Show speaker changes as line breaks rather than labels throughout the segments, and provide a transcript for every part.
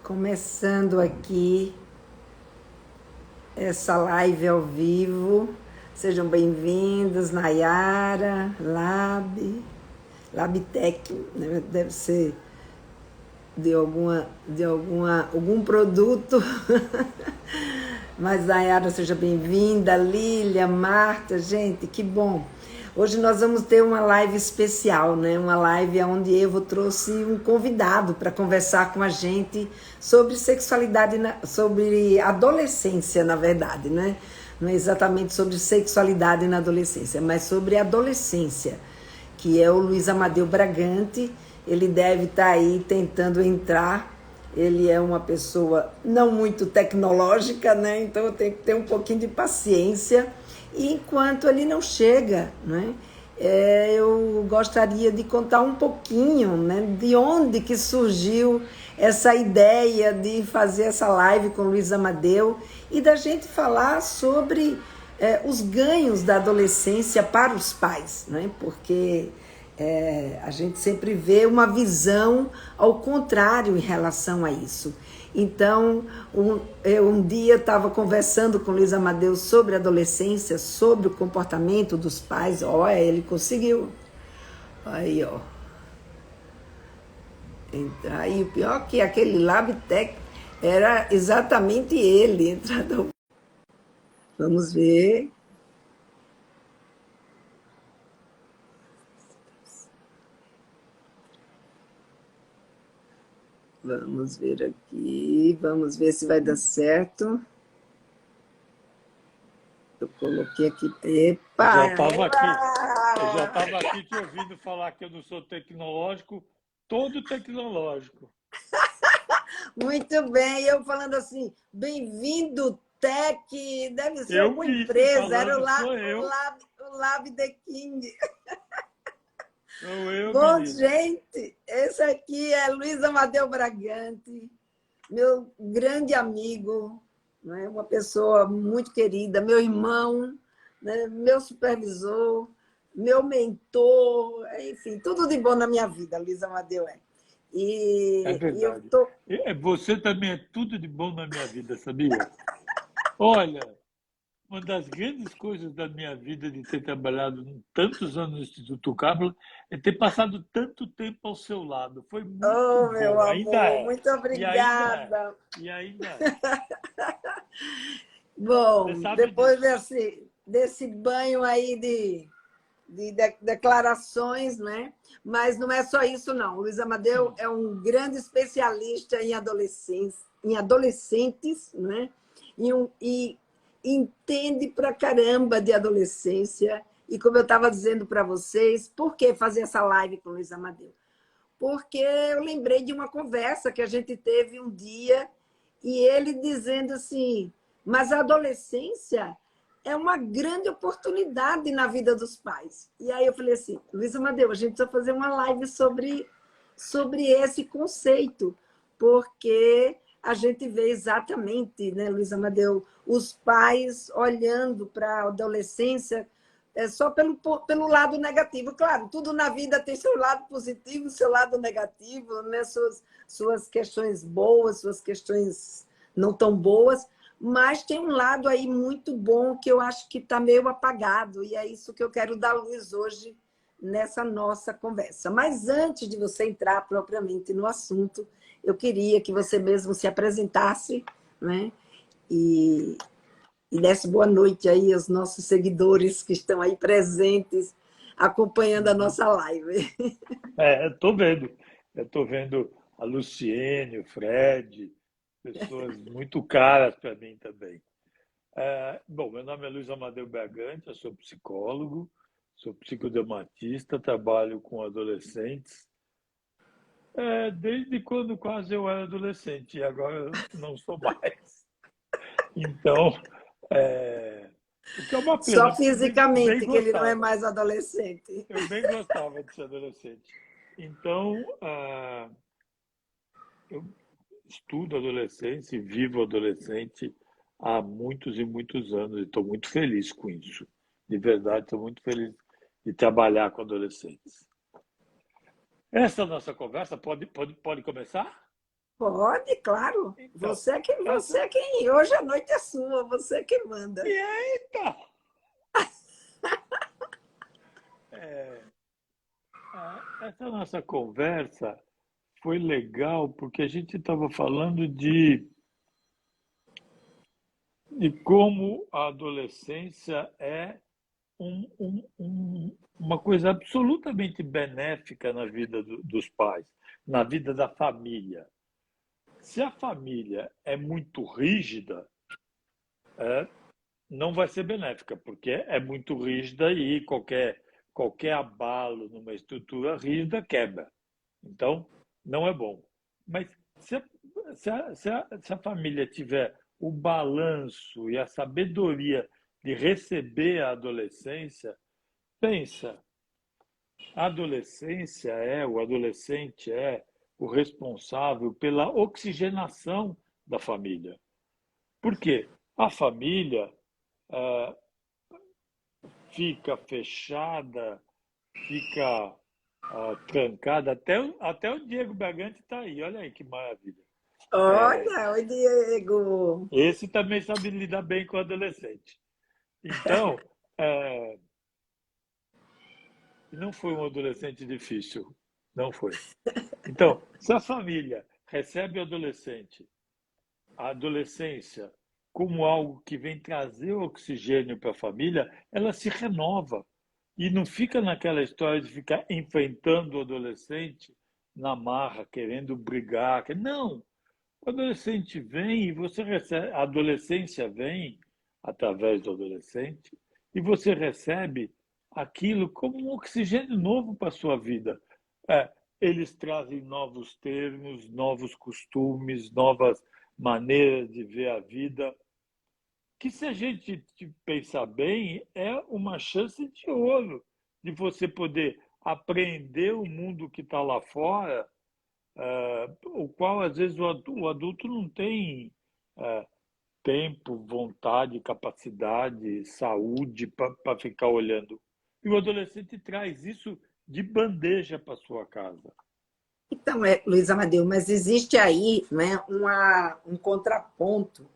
Começando aqui essa live ao vivo. Sejam bem-vindos, Nayara, Labtech, né? Deve ser algum produto. Mas Nayara, seja bem-vinda, Lília, Marta, gente, que bom. Hoje nós vamos ter uma live especial, né? Uma live onde Evo trouxe um convidado para conversar com a gente sobre sexualidade, sobre adolescência, na verdade, né? Não é exatamente sobre sexualidade na adolescência, mas sobre adolescência, que é o Luiz Amadeu Bragante. Ele deve estar aí tentando entrar. Ele é uma pessoa não muito tecnológica, né? Então eu tenho que ter um pouquinho de paciência. E enquanto ele não chega, né? Eu gostaria de contar um pouquinho, né, de onde que surgiu essa ideia de fazer essa live com o Luiz Amadeu e da gente falar sobre os ganhos da adolescência para os pais, né? Porque a gente sempre vê uma visão ao contrário em relação a isso. Então, eu um dia estava conversando com o Luiz Amadeu sobre adolescência, sobre o comportamento dos pais. Olha, ele conseguiu. Aí, ó. Aí, o pior é que aquele Labtech era exatamente ele. Entrando. Vamos ver. Vamos ver aqui. Vamos ver se vai dar certo. Eu coloquei aqui.
Eu já
Epa!
estava aqui, eu já estava aqui te ouvindo falar que eu não sou tecnológico, todo tecnológico.
Muito bem, eu falando assim, bem-vindo, Tech, deve ser
Eu
alguma
vi,
empresa, era
falando sou eu,
o Lab The King.
sou eu,
Bom,
menina.
gente, esse aqui é Luiz Amadeu Bragante, meu grande amigo, né? Uma pessoa muito querida, meu irmão, né? Meu supervisor, meu mentor, enfim, tudo de bom na minha vida, Luiz Amadeu é.
É
E eu
verdade.
tô.
Você também é tudo de bom na minha vida, sabia? Olha, uma das grandes coisas da minha vida de ter trabalhado tantos anos no Instituto Cápula é ter passado tanto tempo ao seu lado. Foi muito
Oh, meu
bom, ainda
amor,
é.
muito
E ainda é.
obrigada.
E ainda é. Você
Bom,
sabe
depois
disso.
desse banho aí de declarações, né? Mas não é só isso, não. O Luiz Amadeu é um grande especialista em adolescência, em adolescentes, né? E entende pra caramba de adolescência. E como eu estava dizendo para vocês, por que fazer essa live com o Luiz Amadeu? Porque eu lembrei de uma conversa que a gente teve um dia e ele dizendo assim: mas a adolescência é uma grande oportunidade na vida dos pais. E aí eu falei assim: Luiz Amadeu, a gente precisa fazer uma live sobre esse conceito, porque a gente vê exatamente, né, Luiz Amadeu, os pais olhando para a adolescência só pelo lado negativo. Claro, tudo na vida tem seu lado positivo, seu lado negativo, né? Suas questões boas, suas questões não tão boas, mas tem um lado aí muito bom que eu acho que está meio apagado, e é isso que eu quero dar luz hoje nessa nossa conversa. Mas antes de você entrar propriamente no assunto, eu queria que você mesmo se apresentasse, né? E, e desse boa noite aí aos nossos seguidores que estão aí presentes, acompanhando a
Uhum.
nossa live.
Estou vendo. Eu estou vendo a Luciene, o Fred, pessoas muito caras para mim também. Bom, meu nome é Luiz Amadeu Bergante, eu sou psicólogo, sou psicodermatista, trabalho com adolescentes, desde quando quase eu era adolescente, e agora eu não sou mais. Então, é, o que é uma pena,
Só
porque eu bem
fisicamente, que ele não é
gostava.
mais adolescente.
Eu bem gostava de ser adolescente. Então, eu estudo adolescência e vivo adolescente há muitos e muitos anos e estou muito feliz com isso. De verdade, estou muito feliz de trabalhar com adolescentes. Essa nossa conversa pode começar?
Pode, claro.
Então,
Você é quem. Hoje a noite é sua, você é quem manda.
e aí, então, é, essa nossa conversa foi legal porque a gente estava falando de como a adolescência é uma coisa absolutamente benéfica na vida dos pais, na vida da família. Se a família é muito rígida, é, não vai ser benéfica, porque é muito rígida e qualquer abalo numa estrutura rígida quebra. Então, não é bom. Mas se a família tiver o balanço e a sabedoria de receber a adolescência, pensa, o adolescente é o responsável pela oxigenação da família. Por quê? A família ah, fica fechada, fica trancada. Até o Diego Bergante está aí, olha aí que maravilha.
Olha, oi, Diego.
Esse também sabe lidar bem com o adolescente. Então, não foi um adolescente difícil, não foi. Então, se a família recebe o adolescente, a adolescência, como algo que vem trazer oxigênio para a família, ela se renova. E não fica naquela história de ficar enfrentando o adolescente na marra, querendo brigar. Não! O adolescente vem e você recebe. A adolescência vem através do adolescente e você recebe aquilo como um oxigênio novo para a sua vida. É, eles trazem novos termos, novos costumes, novas maneiras de ver a vida, que se a gente pensar bem, é uma chance de ouro de você poder aprender o mundo que está lá fora, o qual às vezes o adulto não tem eh, tempo, vontade, capacidade, saúde para ficar olhando. E o adolescente traz isso de bandeja para sua casa.
Então, Luiz Amadeu, mas existe aí, né, um contraponto,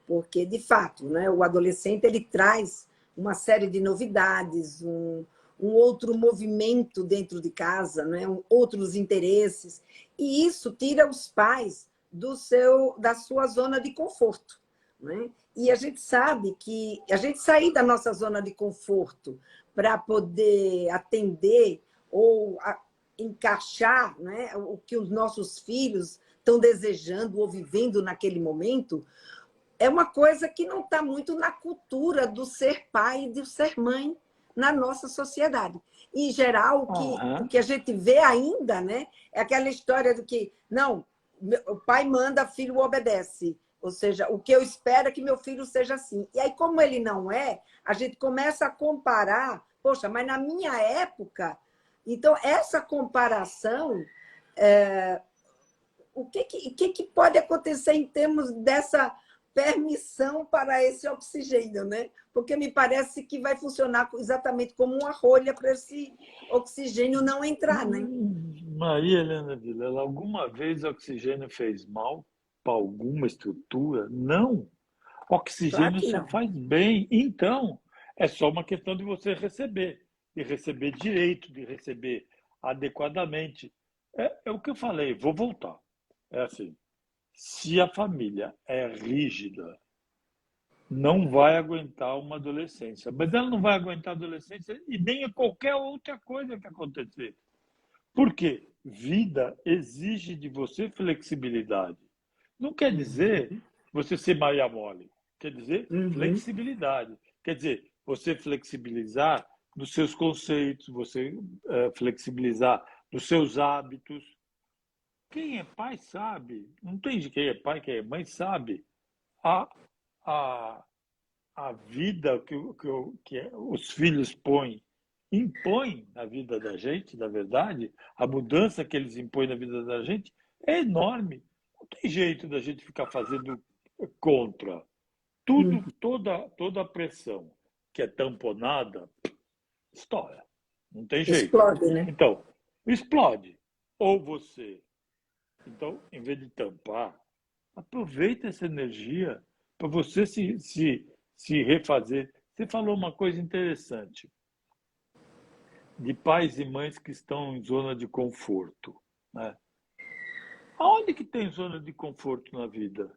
porque, de fato, né, o adolescente ele traz uma série de novidades, um outro movimento dentro de casa, né, outros interesses, e isso tira os pais da sua zona de conforto. Né? E a gente sabe que a gente sair da nossa zona de conforto para poder atender ou encaixar, né, o que os nossos filhos estão desejando ou vivendo naquele momento, é uma coisa que não está muito na cultura do ser pai e do ser mãe na nossa sociedade. Em geral, o
Aham.
que a gente vê ainda, né, é aquela história do que, não, o pai manda, filho obedece. Ou seja, o que eu espero é que meu filho seja assim. E aí, como ele não é, a gente começa a comparar. Poxa, mas na minha época... Então, essa comparação, o que pode acontecer em termos dessa permissão para esse oxigênio, né? Porque me parece que vai funcionar exatamente como uma rolha para esse oxigênio não entrar, né?
Maria Helena Vilela, alguma vez oxigênio fez mal para alguma estrutura? Não.
Claro
Oxigênio
que
só
não.
faz bem. Então, é só uma questão de você receber, de receber direito, de receber adequadamente. É o que eu falei, vou voltar. É assim, se a família é rígida, não vai aguentar uma adolescência. Mas ela não vai aguentar a adolescência e nem qualquer outra coisa que acontecer. Por quê? Vida exige de você flexibilidade. Não quer dizer você ser Maria Mole. Quer dizer
Uhum.
flexibilidade. Quer dizer, você flexibilizar nos seus conceitos, você flexibilizar nos seus hábitos. Quem é pai sabe, não tem de quem é pai, quem é mãe sabe a, a, a vida que os filhos impõem na vida da gente, na verdade, a mudança que eles impõem na vida da gente é enorme. Não tem jeito da gente ficar fazendo contra.
Uhum.
Toda a pressão que é tamponada, estoura. Não tem jeito.
Explode, né?
Então, explode. Ou você Então, em vez de tampar, aproveita essa energia para você se refazer. Você falou uma coisa interessante, de pais e mães que estão em zona de conforto, né? Aonde que tem zona de conforto na vida?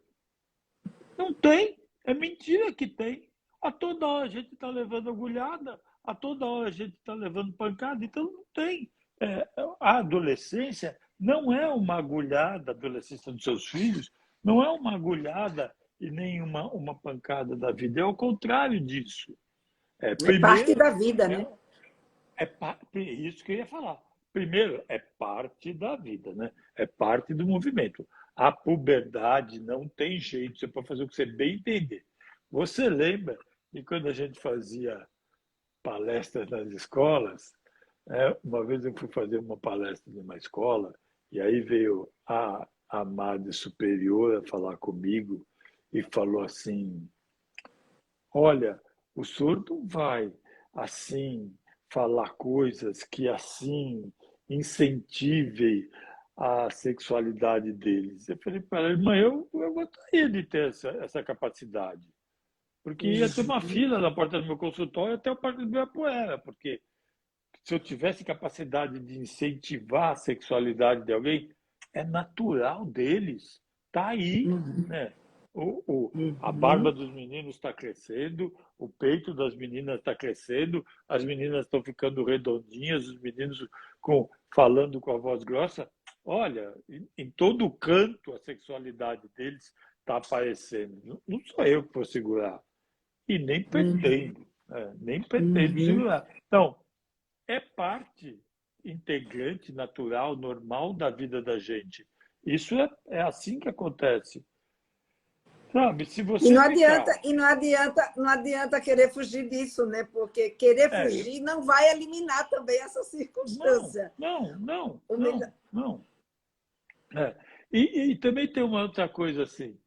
Não tem. É mentira que tem. A toda hora a gente está levando agulhada, a toda hora a gente está levando pancada, então não tem. A adolescência não é uma agulhada, a adolescência dos seus filhos, não é uma agulhada e nem uma pancada da vida, é o contrário disso.
É parte
Primeiro,
da vida,
é,
né?
isso que eu ia falar. Primeiro, é parte da vida, né? É parte do movimento. A puberdade não tem jeito, você pode fazer o que você bem entender. Você lembra que quando a gente fazia palestras nas escolas, uma vez eu fui fazer uma palestra numa escola, e aí veio a madre superiora falar comigo e falou assim: olha, o senhor não vai assim falar coisas que assim incentivem a sexualidade deles. Eu falei para ela, irmã, eu gostaria de ter essa capacidade, porque ia ter uma
Uhum.
fila na porta do meu consultório até o Parque do Ibirapuera, porque se eu tivesse capacidade de incentivar a sexualidade de alguém, é natural deles. Está aí,
Uhum.
né? A barba
Uhum.
dos meninos está crescendo, o peito das meninas está crescendo, as meninas estão ficando redondinhas, os meninos falando com a voz grossa. Olha, em todo canto a sexualidade deles está aparecendo. Não sou eu que vou segurar. E nem
Uhum.
pretendo, nem pretendo
Uhum.
segurar. Então, é parte integrante, natural, normal da vida da gente. Isso é assim que acontece. Sabe, se
E
você
não adianta,
ficar.
não adianta querer fugir disso, né? Porque querer
É,
fugir não vai eliminar também essa
não,
circunstância.
não, não,
O
não,
melhor...
não. É. E também tem uma outra coisa assim.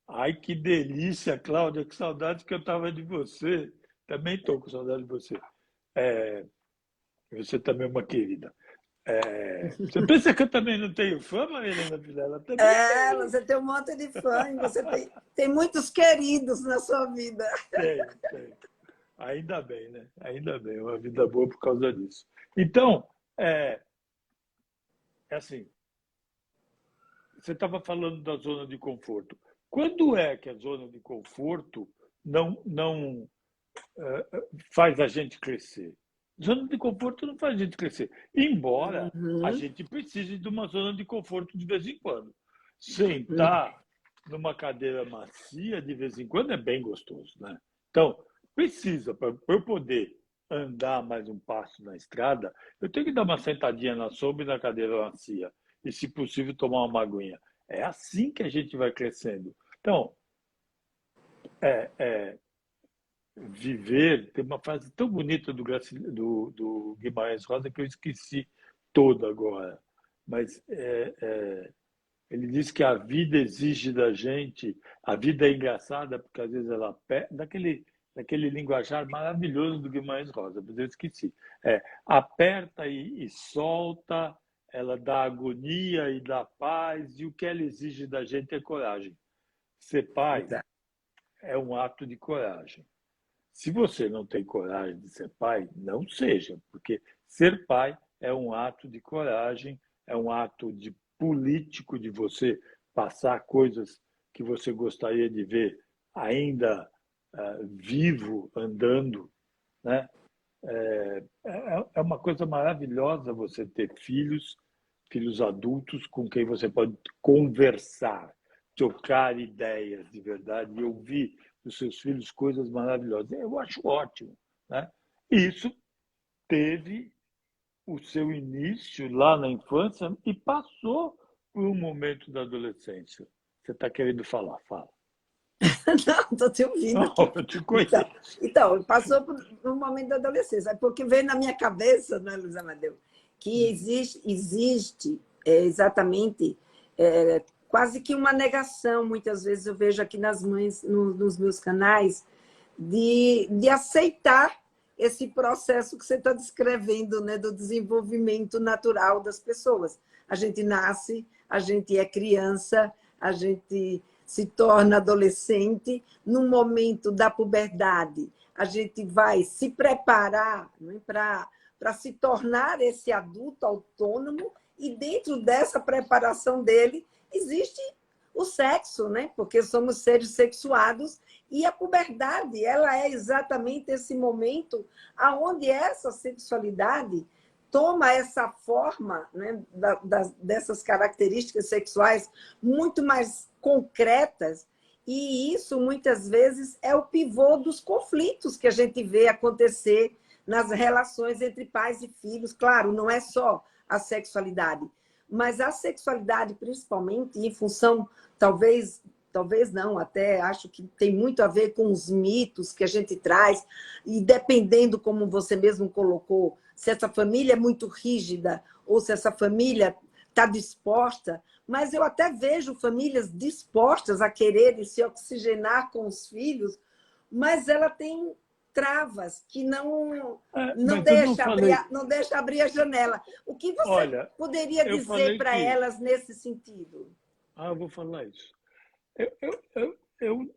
Ai, que delícia, Cláudia, que saudade que eu estava de você. Também estou com saudade de você. É, você também é uma querida. Você pensa que eu também não tenho fã, Maria Helena Vilela? Também
É,
tenho.
você tem um monte de fã e você tem muitos queridos na sua vida.
Tenho, tenho. Ainda bem, né? Ainda bem, uma vida boa por causa disso. Então, é, é assim, você estava falando da zona de conforto. Quando é que a zona de conforto não faz a gente crescer? Zona de conforto não faz a gente crescer. Embora a
Uhum.
gente precise de uma zona de conforto de vez em quando.
Uhum.
Sentar numa cadeira macia de vez em quando é bem gostoso, né? Então, precisa, para eu poder andar mais um passo na estrada, eu tenho que dar uma sentadinha na sombra e na cadeira macia. E, se possível, tomar uma aguinha. É assim que a gente vai crescendo. Então, é, viver, tem uma frase tão bonita do Guimarães Rosa que eu esqueci toda agora. Mas ele diz que a vida exige da gente, a vida é engraçada porque às vezes ela daquele linguajar maravilhoso do Guimarães Rosa, mas eu esqueci. Aperta e solta, ela dá agonia e dá paz, e o que ela exige da gente é coragem. Ser pai
Exato.
é um ato de coragem. Se você não tem coragem de ser pai, não seja, porque ser pai é um ato de coragem, é um ato de político de você passar coisas que você gostaria de ver ainda vivo, andando, né? É uma coisa maravilhosa você ter filhos, filhos adultos com quem você pode conversar, trocar ideias de verdade e ouvir dos seus filhos coisas maravilhosas. Eu acho ótimo, né? Isso teve o seu início lá na infância e passou por um momento da adolescência. Você está querendo falar? Fala.
Não, estou te ouvindo
Não,
aqui.
eu te
Então,
conheço.
passou por um momento da adolescência, é porque veio na minha cabeça, né, Luiz Amadeu, que existe exatamente quase que uma negação, muitas vezes eu vejo aqui nas mães, nos meus canais, de aceitar esse processo que você está descrevendo, né, do desenvolvimento natural das pessoas. A gente nasce, a gente é criança, a gente se torna adolescente, no momento da puberdade, a gente vai se preparar, né, para se tornar esse adulto autônomo, e dentro dessa preparação dele existe o sexo, né? Porque somos seres sexuados, e a puberdade, ela é exatamente esse momento aonde essa sexualidade toma essa forma, né, dessas características sexuais muito mais concretas, e isso muitas vezes é o pivô dos conflitos que a gente vê acontecer nas relações entre pais e filhos. Claro, não é só a sexualidade, mas a sexualidade, principalmente em função, talvez não, até acho que tem muito a ver com os mitos que a gente traz, e dependendo, como você mesmo colocou, se essa família é muito rígida ou se essa família está disposta, mas eu até vejo famílias dispostas a quererem se oxigenar com os filhos, mas ela tem travas que não deixa abrir a janela. O que você poderia dizer para elas nesse sentido?
Eu vou falar isso.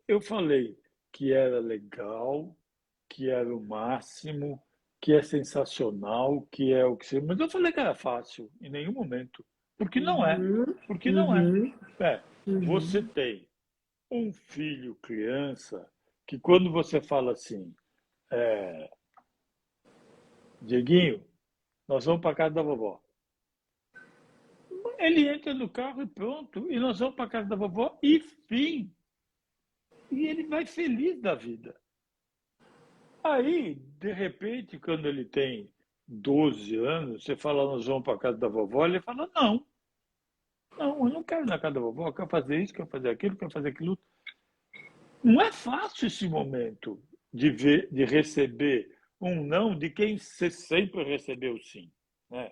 Eu falei que era legal, que era o máximo, que é sensacional, que é o que seja. Mas eu falei que era fácil, em nenhum momento. Porque não é. Porque não é. Você tem um filho, criança, que quando você fala assim, Dieguinho, nós vamos para casa da vovó. Ele entra no carro e pronto, e nós vamos para casa da vovó e fim. E ele vai feliz da vida. Aí, de repente, quando ele tem 12 anos, você fala, nós vamos para a casa da vovó, ele fala, não, eu não quero ir na casa da vovó, eu quero fazer isso, quero fazer aquilo, quero fazer aquilo. Não é fácil esse momento de receber um não de quem você sempre recebeu sim. Né?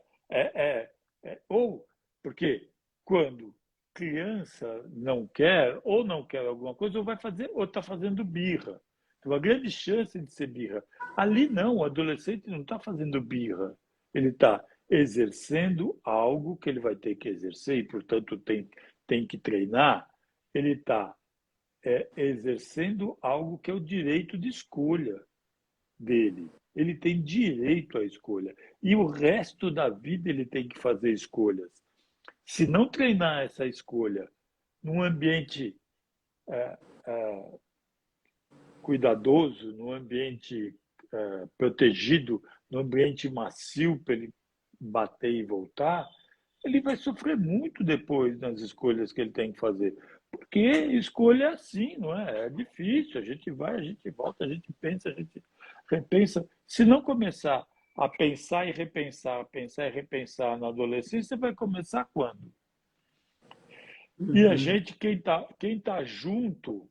Ou, porque quando criança não quer, ou não quer alguma coisa, ou vai fazer, ou está fazendo birra. Tem uma grande chance de ser birra. Ali não, o adolescente não está fazendo birra. Ele está exercendo algo que ele vai ter que exercer e, portanto, tem que treinar. Ele está exercendo algo que é o direito de escolha dele. Ele tem direito à escolha. E o resto da vida ele tem que fazer escolhas. Se não treinar essa escolha num ambiente cuidadoso, num ambiente protegido, num ambiente macio para ele bater e voltar, ele vai sofrer muito depois nas escolhas que ele tem que fazer. Porque escolha é assim, não é? É difícil, a gente vai, a gente volta, a gente pensa, a gente repensa. Se não começar a pensar e repensar na adolescência, vai começar quando? E a gente, quem tá junto,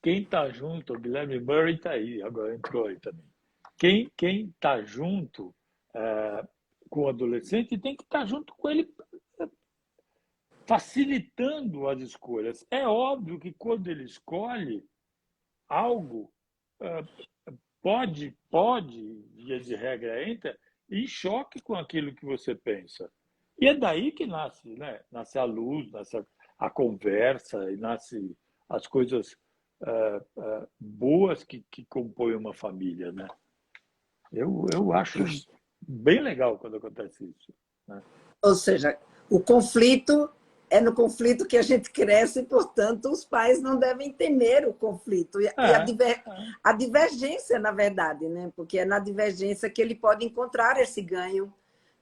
o Guilherme Murray está aí, agora entrou aí também. Quem está junto com o adolescente tem que estar junto com ele, facilitando as escolhas. É óbvio que quando ele escolhe algo, pode, via de regra, entra em choque com aquilo que você pensa. E é daí que nasce, né? Nasce a luz, nasce a conversa, e nasce as coisas boas que compõem uma família, né? Eu acho bem legal quando acontece isso. Né?
Ou seja, o conflito é no conflito que a gente cresce, e, portanto, os pais não devem temer o conflito. E a divergência, na verdade, né? Porque é na divergência que ele pode encontrar esse ganho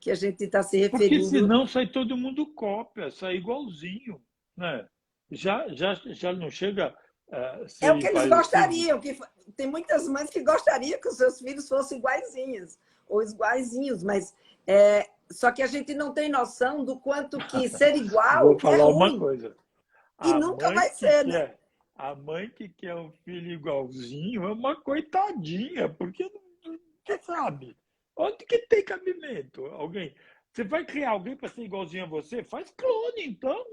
que a gente está se referindo.
Porque senão sai todo mundo cópia, sai igualzinho. Né? Já não chega...
É o que eles gostariam. Tem muitas mães que gostariam que os seus filhos fossem iguaizinhos, ou iguaizinhos, mas... Só que a gente não tem noção do quanto que ser igual
Vou falar
é ruim.
uma coisa.
E nunca vai ser, né?
A mãe que quer um filho igualzinho é uma coitadinha, porque não sabe. Onde que tem cabimento? Você vai criar alguém para ser igualzinho a você? Faz clone, então.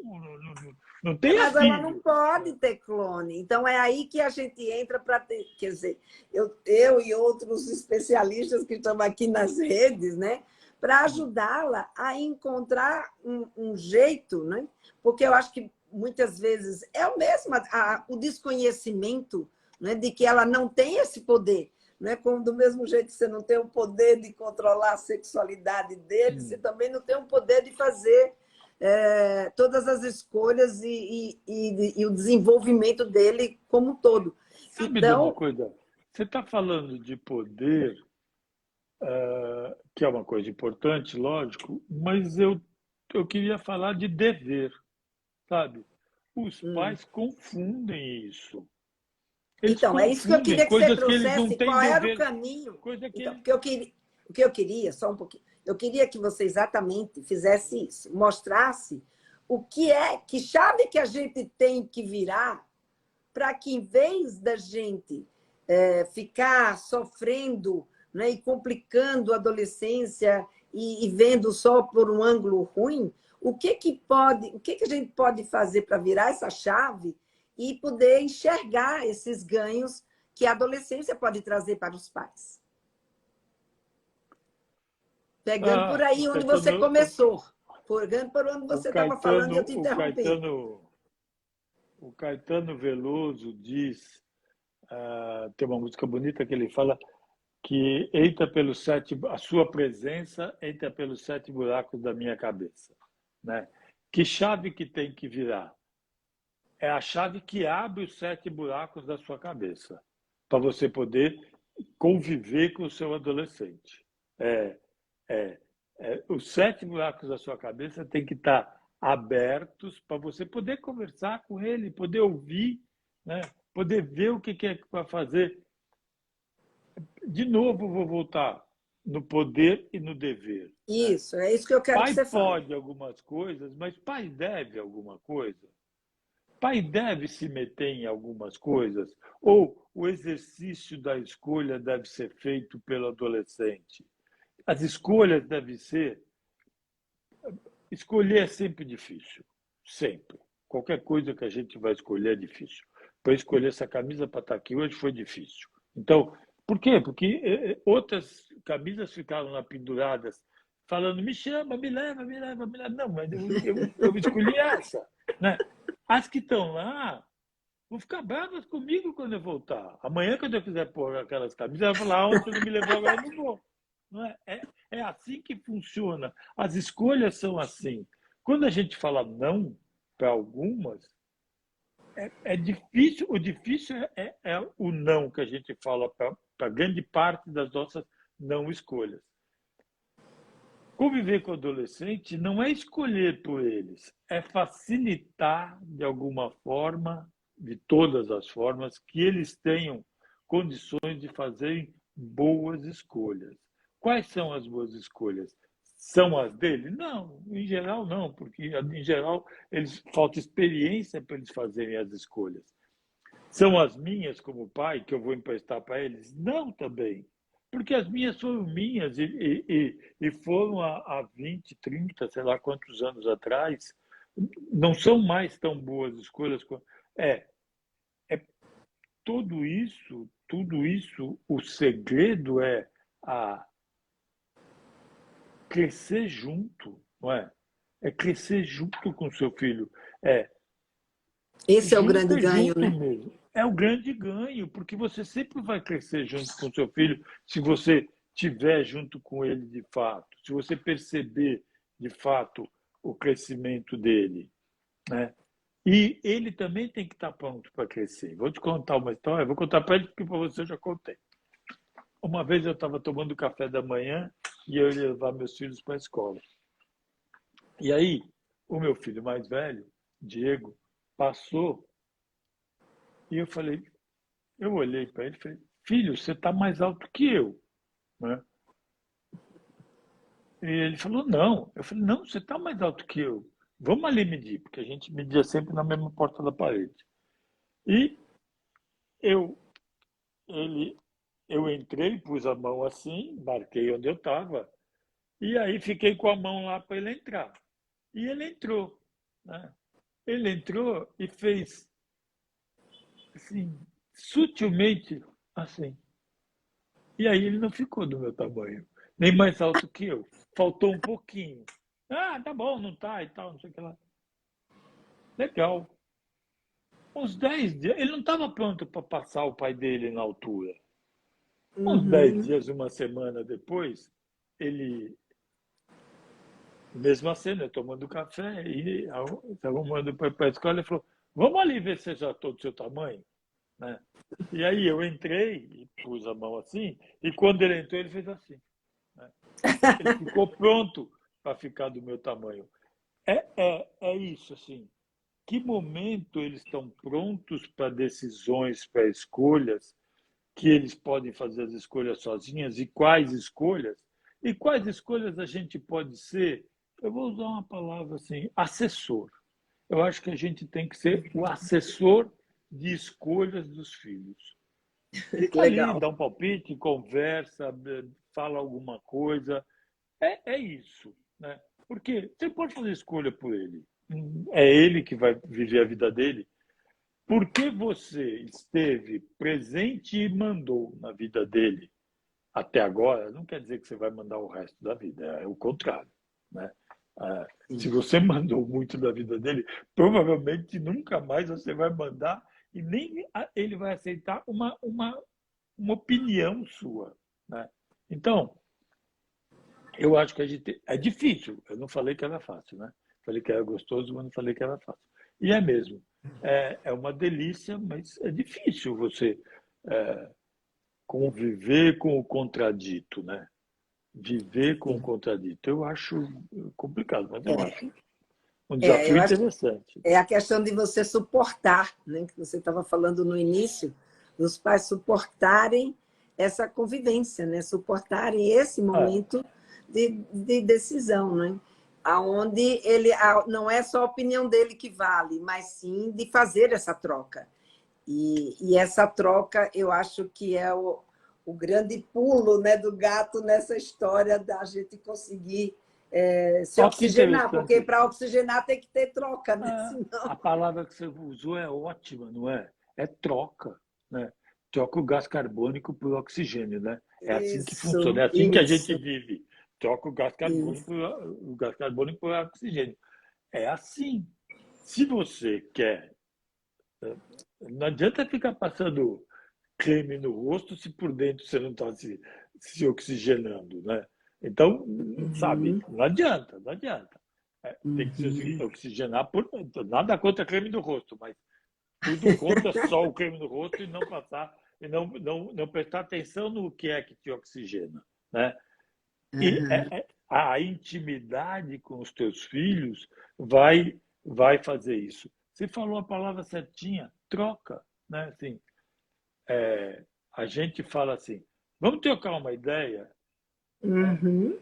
Não tem
Mas
filho.
ela não pode ter clone. Então é aí que a gente entra para ter. Quer dizer, eu e outros especialistas que estamos aqui nas redes, né? para ajudá-la a encontrar um jeito, né? Porque eu acho que muitas vezes é o mesmo o desconhecimento, né, de que ela não tem esse poder. Né? Como do mesmo jeito que você não tem o poder de controlar a sexualidade dele, você também não tem o poder de fazer todas as escolhas e o desenvolvimento dele como um todo.
Sabe de uma
Então,
coisa? Você está falando de poder, que é uma coisa importante, lógico, mas eu queria falar de dever, sabe? Os pais confundem isso. Eles
então, é isso que eu
confundem
queria que você
coisas que eles não
trouxesse,
têm
qual era o
dever,
caminho.
coisa que
Então,
eles...
o que eu queria, só um pouquinho, eu queria que você exatamente fizesse isso, mostrasse o que que chave que a gente tem que virar para que, em vez da gente ficar sofrendo, né, e complicando a adolescência e vendo só por um ângulo ruim, o que a gente pode fazer para virar essa chave e poder enxergar esses ganhos que a adolescência pode trazer para os pais? Pegando por
O
aí onde você
Caetano,
começou, pegando por onde
o
você estava falando e
Caetano,
eu te interrompi.
o Caetano Veloso diz, tem uma música bonita que ele fala que entra pelos a sua presença entra pelos 7 buracos da minha cabeça, né? Que chave que tem que virar? É a chave que abre os 7 buracos da sua cabeça, para você poder conviver com o seu adolescente. É, os 7 buracos da sua cabeça têm que estar abertos para você poder conversar com ele, poder ouvir, né? Poder ver o que é que vai fazer. De novo, vou voltar no poder e no dever, né?
Isso, é isso que eu quero que
Pai
você fale.
pode algumas coisas, mas pai deve alguma coisa. Pai deve se meter em algumas coisas, ou o exercício da escolha deve ser feito pelo adolescente. As escolhas devem ser. Escolher é sempre difícil, sempre. Qualquer coisa que a gente vai escolher é difícil. Para escolher essa camisa para estar aqui hoje foi difícil. Então, por quê? Porque outras camisas ficaram lá penduradas, falando: me chama, me leva, me leva, me leva. Não, mas eu escolhi essa. Né? As que estão lá vão ficar bravas comigo quando eu voltar. Amanhã, quando eu quiser pôr aquelas camisas, ela vai falar: ontem você não me levou, agora eu não vou. Não é? É assim que funciona. As escolhas são assim. Quando a gente fala não para algumas, é difícil. O difícil é o não que a gente fala para grande parte das nossas não escolhas. Conviver com o adolescente não é escolher por eles, é facilitar de alguma forma, de todas as formas, que eles tenham condições de fazerem boas escolhas. Quais são as boas escolhas? São as dele? Não, em geral não, porque em geral eles falta experiência para eles fazerem as escolhas. São as minhas como pai que eu vou emprestar para eles? Não também. Porque as minhas foram minhas e foram há 20, 30, sei lá quantos anos atrás. Não são mais tão boas escolhas. É, é tudo isso, o segredo é a crescer junto, não é? É crescer junto com o seu filho. É
Esse é o grande
junto é
ganho,
junto
né?
mesmo. É o grande ganho, porque você sempre vai crescer junto com o seu filho se você estiver junto com ele de fato, se você perceber de fato o crescimento dele, né? E ele também tem que estar pronto para crescer. Vou te contar uma história, vou contar para ele porque para você eu já contei. Uma vez eu estava tomando café da manhã e eu ia levar meus filhos para a escola. E aí, o meu filho mais velho, Diego, passou e eu olhei para ele e falei: filho, você está mais alto que eu, né? E ele falou: não. Eu falei: não, você está mais alto que eu. Vamos ali medir, porque a gente media sempre na mesma porta da parede. E eu, ele, eu entrei, pus a mão assim, marquei onde eu estava, e aí fiquei com a mão lá para ele entrar. E ele entrou, né? Ele entrou e fez assim, sutilmente assim. E aí ele não ficou do meu tamanho. nem mais alto que eu. Faltou um pouquinho. Ah, tá bom, não tá e tal, não sei o que lá. Legal. Uns 10 dias, ele não estava pronto para passar o pai dele na altura. Uns 10
Uhum.
dias, uma semana depois, ele, mesma cena, tomando café, e estava arrumando para a escola, ele falou, vamos ali ver se você já está do seu tamanho, né? E aí eu entrei e pus a mão assim, e quando ele entrou, ele fez assim, né? Ele ficou pronto para ficar do meu tamanho. É isso, assim. Que momento eles estão prontos para decisões, para escolhas, que eles podem fazer as escolhas sozinhas e quais escolhas a gente pode ser, eu vou usar uma palavra assim, assessor. Eu acho que a gente tem que ser o assessor de escolhas dos filhos. Fica ali,
Legal.
dá um palpite, conversa, fala alguma coisa. É isso, né? Porque você pode fazer escolha por ele. É ele que vai viver a vida dele. Porque você esteve presente e mandou na vida dele até agora, não quer dizer que você vai mandar o resto da vida, é o contrário, né? Se você mandou muito da vida dele, provavelmente nunca mais você vai mandar e nem ele vai aceitar uma opinião sua, né? Então, eu acho que a gente é difícil. Eu não falei que era fácil, né? Falei que era gostoso, mas não falei que era fácil. E é mesmo. É uma delícia, mas é difícil você é, conviver com o contradito, né? Viver com o contradito. Eu acho complicado, mas eu acho um desafio
Eu acho que
interessante.
é a questão de você suportar, né? Que você estava falando no início, dos pais suportarem essa convivência, né? Suportarem esse
Ah,
momento de decisão, né? Aonde não é só a opinião dele que vale, mas sim de fazer essa troca. E essa troca, eu acho que é o grande pulo, né, do gato nessa história da gente conseguir se
olha que
oxigenar, porque
interessante.
para oxigenar tem que ter troca, né?
A
Senão...
palavra que você usou é ótima, não é? É troca, né? Troca o gás carbônico por oxigênio, né? É assim que funciona,
Isso,
é assim que a gente
isso,
vive. Troca
isso.
o gás carbônico por oxigênio. É assim. Se você quer, não adianta ficar passando creme no rosto se por dentro você não está se oxigenando, né? Então, sabe,
Uhum,
não adianta, não adianta. Tem que se
uhum,
oxigenar por dentro. Nada contra creme no rosto, mas tudo contra só o creme no rosto e não passar e não prestar atenção no que é que te oxigena, né? E
uhum.
a intimidade com os teus filhos vai fazer isso. Você falou a palavra certinha, troca, né? Assim, a gente fala assim, vamos trocar uma ideia?
Uhum.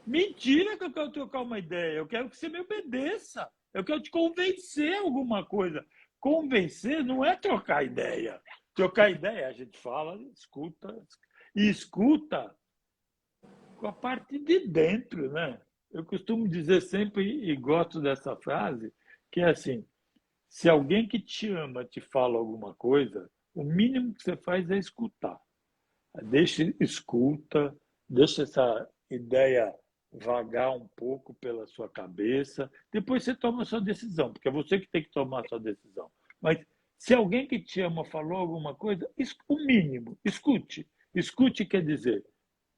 Mentira que eu quero trocar uma ideia, eu quero que você me obedeça, eu quero te convencer alguma coisa. Convencer não é trocar ideia. Trocar ideia, a gente fala, escuta, e escuta com a parte de dentro, né? Eu costumo dizer sempre, e gosto dessa frase, que é assim, se alguém que te ama te fala alguma coisa, o mínimo que você faz é escutar. Deixa, escuta, deixa essa ideia vagar um pouco pela sua cabeça, depois você toma a sua decisão, porque é você que tem que tomar a sua decisão. Mas se alguém que te ama falou alguma coisa, o mínimo, escute. Escute quer dizer,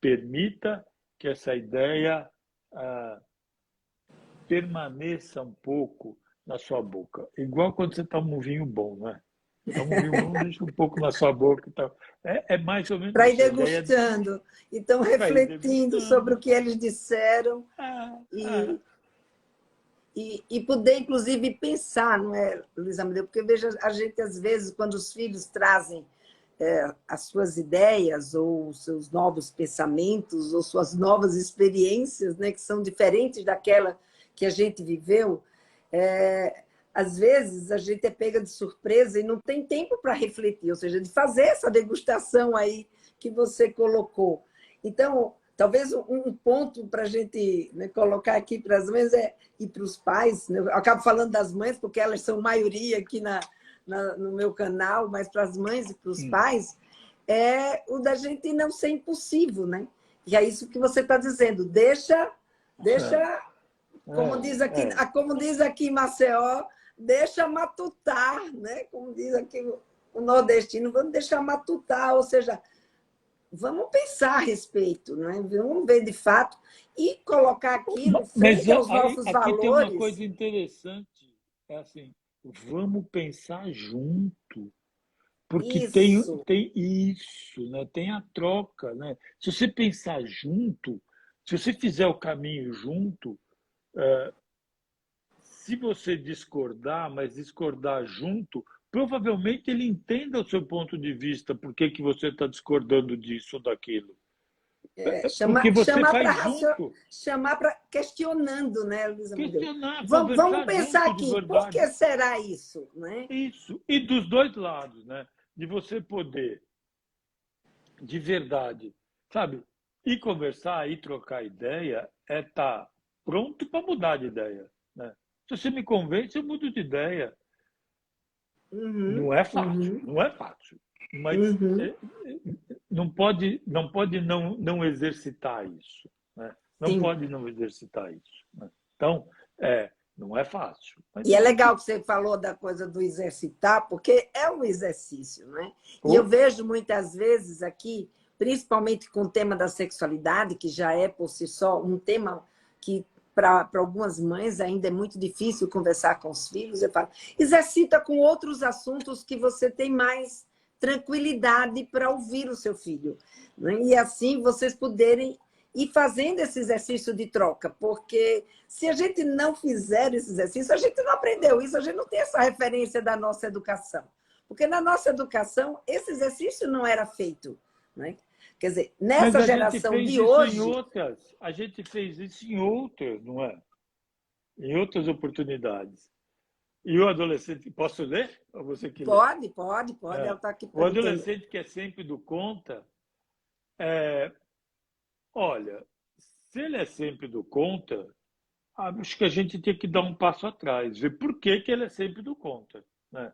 permita que essa ideia ah, permaneça um pouco na sua boca. Igual quando você toma um vinho bom, né? Toma um vinho bom, deixa um pouco na sua boca e tal. É mais ou menos
Para ir
isso. A ideia
degustando. Então,
para ir
refletindo sobre o
degustando.
que eles disseram
Ah,
e,
ah,
e poder, inclusive, pensar, não é, Luiz Amadeu? Porque veja, a gente, às vezes, quando os filhos trazem as suas ideias, ou os seus novos pensamentos, ou suas novas experiências, né, que são diferentes daquela que a gente viveu, às vezes a gente é pega de surpresa e não tem tempo para refletir, ou seja, de fazer essa degustação aí que você colocou. Então, talvez um ponto para a gente, né, colocar aqui para as mães e para os pais, né? Eu acabo falando das mães, porque elas são maioria aqui no meu canal, mas para as mães e para os
hum,
pais, é o da gente não ser impulsivo, né? E é isso que você está dizendo. Deixa, como diz aqui em Maceió, deixa matutar, né? Como diz aqui o nordestino, vamos deixar matutar, ou seja, vamos pensar a respeito, né? Vamos ver de fato e colocar aquilo
Mas
frente aos nossos
aqui tem uma
valores.
coisa interessante, é assim, vamos pensar junto, porque
Isso.
tem isso, né? Tem a troca, né? Se você pensar junto, se você fizer o caminho junto, se você discordar, mas discordar junto, provavelmente ele entenda o seu ponto de vista, por que que você está discordando disso ou daquilo. Porque você
Chamar para
faz junto.
chamar para questionando, né, Luísa Amadeu?
Questionar,
Vamos
conversar
pensar
junto de
aqui, por
verdade.
que será isso? Né?
Isso. E dos dois lados, né? De você poder, de verdade, sabe, ir conversar, ir trocar ideia, é estar pronto para mudar de ideia, né? Se você me convence, eu mudo de ideia.
Uhum,
Não é fácil,
uhum,
não é fácil. Mas
uhum.
não pode não exercitar isso, né? Não
Sim.
pode não exercitar isso, né? Então, não é fácil. Mas
E
a
é
gente...
legal que você falou da coisa do exercitar, porque é um exercício, né? E eu vejo muitas vezes aqui, principalmente com o tema da sexualidade, que já é por si só um tema que para algumas mães ainda é muito difícil conversar com os filhos. Eu falo, exercita com outros assuntos que você tem mais tranquilidade para ouvir o seu filho, né? E assim vocês poderem ir fazendo esse exercício de troca, porque se a gente não fizer esse exercício, a gente não aprendeu isso, a gente não tem essa referência da nossa educação. Porque na nossa educação, esse exercício não era feito. Né? Quer dizer,
Mas
nessa
a gente
geração
fez
de
isso em
hoje...
outras, a gente fez isso em outras, não é? Em outras oportunidades. E o adolescente, posso ler? Ou você que lê?
Pode, ela está aqui
O
perguntando.
adolescente que é sempre do contra, olha, se ele é sempre do contra, acho que a gente tem que dar um passo atrás, ver por que que ele é sempre do contra, né?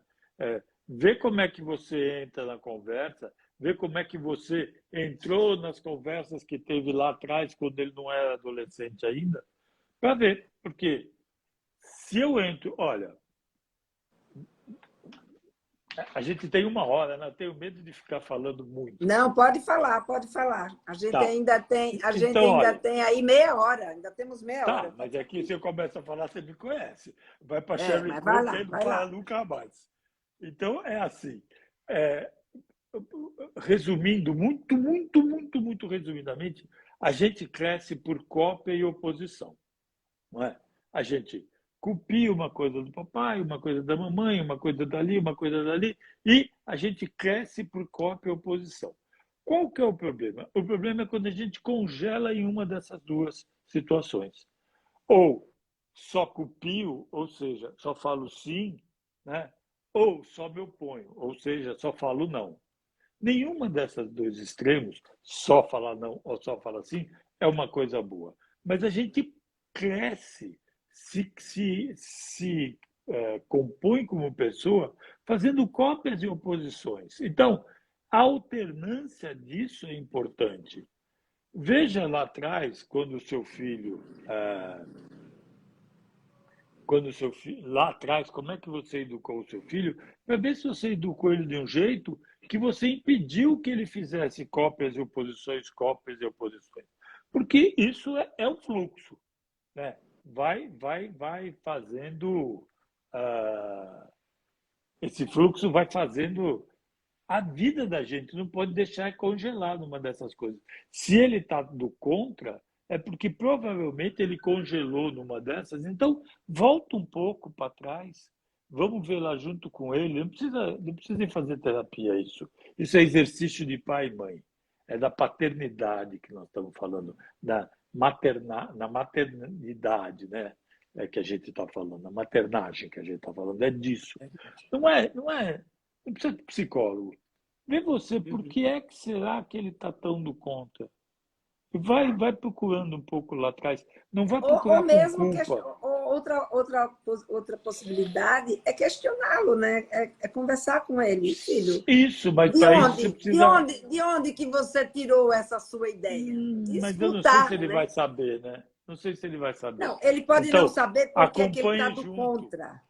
Ver como é que você entra na conversa, ver como é que você entrou nas conversas que teve lá atrás, quando ele não era adolescente ainda, para ver. Porque se eu entro, olha, a gente tem 1 hora, né? Eu tenho medo de ficar falando muito.
Não, pode falar, pode falar.
Tá.
A gente
Então,
ainda
olha,
tem aí meia hora, ainda temos meia hora
tá,
para
mas
estar
aqui se
aqui.
eu começo a falar, você me conhece. Vai para
É,
Sherry
mas
Cook e não
vai
para
lá.
nunca mais. Então, é assim. É, resumindo, muito resumidamente, a gente cresce por cópia e oposição. Não é? A gente copia uma coisa do papai, uma coisa da mamãe, uma coisa dali, e a gente cresce por cópia e oposição. Qual que é o problema? O problema é quando a gente congela em uma dessas duas situações. Ou só copio, ou seja, só falo sim, né? Ou só me oponho, ou seja, só falo não. Nenhuma dessas dois extremos, só falar não ou só falar sim, é uma coisa boa. Mas a gente cresce, se compõe como pessoa, fazendo cópias e oposições. Então, a alternância disso é importante. Veja lá atrás, lá atrás, como é que você educou o seu filho, para ver se você educou ele de um jeito que você impediu que ele fizesse cópias e oposições. Porque isso é um fluxo, né? Vai fazendo. Esse fluxo vai fazendo a vida da gente, não pode deixar congelar numa dessas coisas. Se ele está do contra, é porque provavelmente ele congelou numa dessas. Então, volta um pouco para trás, vamos ver lá junto com ele. Não precisa fazer terapia isso. Isso é exercício de pai e mãe. É da paternidade que nós estamos falando, na maternidade, né? É que a gente está falando, na maternagem que a gente está falando, é disso. Não precisa de psicólogo. Vê você, por que é que será que ele está tão do contra? Vai procurando um pouco lá atrás. Não vai
Ou
procurar com
mesmo
culpa.
outra possibilidade é questioná-lo, né? É conversar com ele, filho.
Isso, mas para isso você precisa...
De onde que você tirou essa sua ideia?
Mas eu não sei se
Escutar,
ele
né?
vai saber, né? Não sei se ele vai saber.
Não, ele pode não
Então,
saber por que que ele está
acompanhe
do
junto.
contra.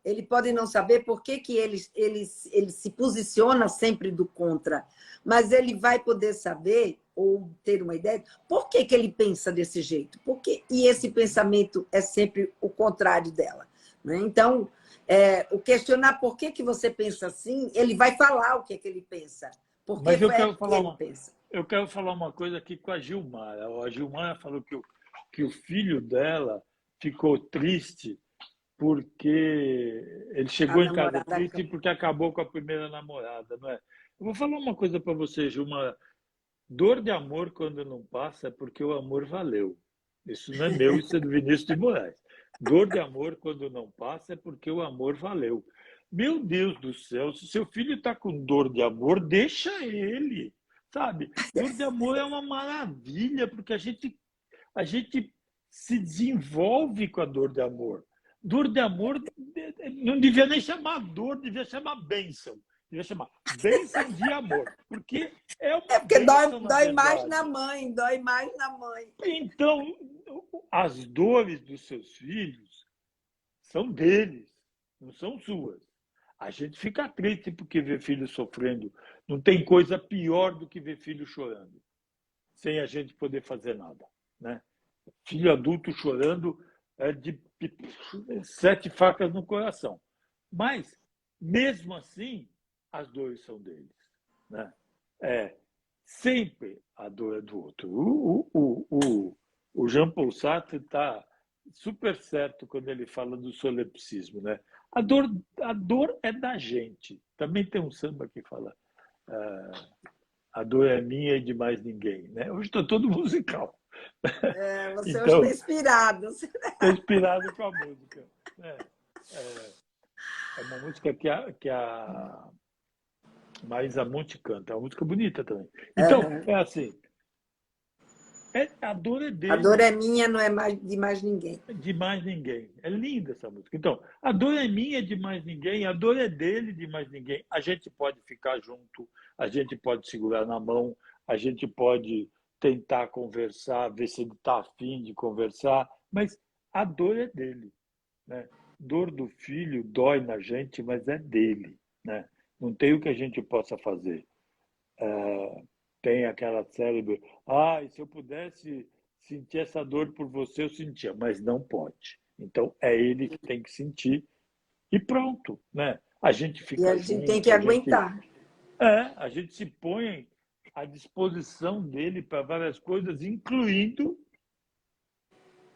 Ele pode não saber por que que ele se posiciona sempre do contra, mas ele vai poder saber ou ter uma ideia por que que ele pensa desse jeito. E esse pensamento é sempre o contrário dela, né? Então, o questionar por que que você pensa assim, ele vai falar o que que ele pensa. Porque
Mas eu
é
quero
que ele pensa.
eu quero falar uma coisa aqui com a Gilmar. A Gilmar falou que o filho dela ficou triste porque ele
A
chegou em casa
namorada
triste porque acabou com a primeira namorada, não é? Eu vou falar uma coisa para você, Gilmar. Dor de amor, quando não passa, é porque o amor valeu. Isso não é meu, isso é do Vinícius de Moraes. Dor de amor, quando não passa, é porque o amor valeu. Meu Deus do céu, se seu filho está com dor de amor, deixa ele, sabe? Dor de amor é uma maravilha, porque a gente se desenvolve com a dor de amor. Dor de amor não devia nem chamar dor, devia chamar bênção. Devia chamar bênção de amor, porque é
É
uma
porque
bênção, na
dói mais na
verdade.
mãe, dói mais na mãe.
Então, as dores dos seus filhos são deles, não são suas. A gente fica triste porque vê filho sofrendo. Não tem coisa pior do que ver filho chorando, sem a gente poder fazer nada, né? Filho adulto chorando é de 7 facas no coração. Mas, mesmo assim, as dores são deles, né? Sempre a dor é do outro. O Jean-Paul Sartre está super certo quando ele fala do solipsismo, né? A dor é da gente. Também tem um samba que fala a dor é minha e de mais ninguém, né? Hoje estou todo musical.
Você hoje está
Então,
inspirado.
estou inspirado com a música. É uma música que a Marisa Monte canta, é uma música bonita também. Então,
Uhum.
é assim, a dor é
A dor
dele,
é minha, não é mais de mais ninguém.
de mais ninguém. É linda essa música. Então, a dor é minha, de mais ninguém, a dor é dele, de mais ninguém. A gente pode ficar junto, a gente pode segurar na mão, a gente pode tentar conversar, ver se ele está afim de conversar, mas a dor é dele, né? Dor do filho dói na gente, mas é dele, né? Não tem o que a gente possa fazer. Tem aquela célebre, e se eu pudesse sentir essa dor por você, eu sentia, mas não pode. Então é ele que tem que sentir e pronto, né? A gente
E
fica
a gente tem
junto,
que aguentar.
a gente se põe à disposição dele para várias coisas, incluindo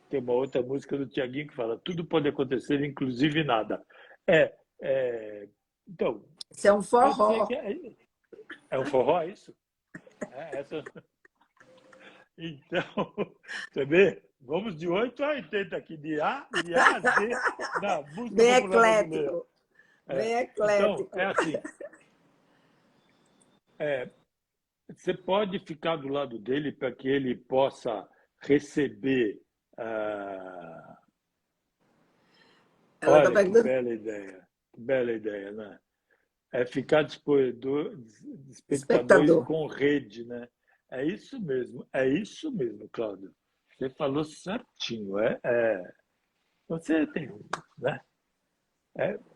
tem uma outra música do Tiaguinho que fala tudo pode acontecer, inclusive nada. É, então
Isso é um
quer dizer que
forró.
é um forró isso? Essa... Então, você vê? Vamos de 8 a 80 aqui, de A a Z, na música
Bem
popular brasileira.
eclético. Bem
Então,
eclético.
é assim, você pode ficar do lado dele para que ele possa receber.
Ela está
Olha
perguntando.
que bela ideia, né? É ficar de espectadores
Espectador.
com rede, né? É isso mesmo, Cláudio. Você falou certinho, você tem, né?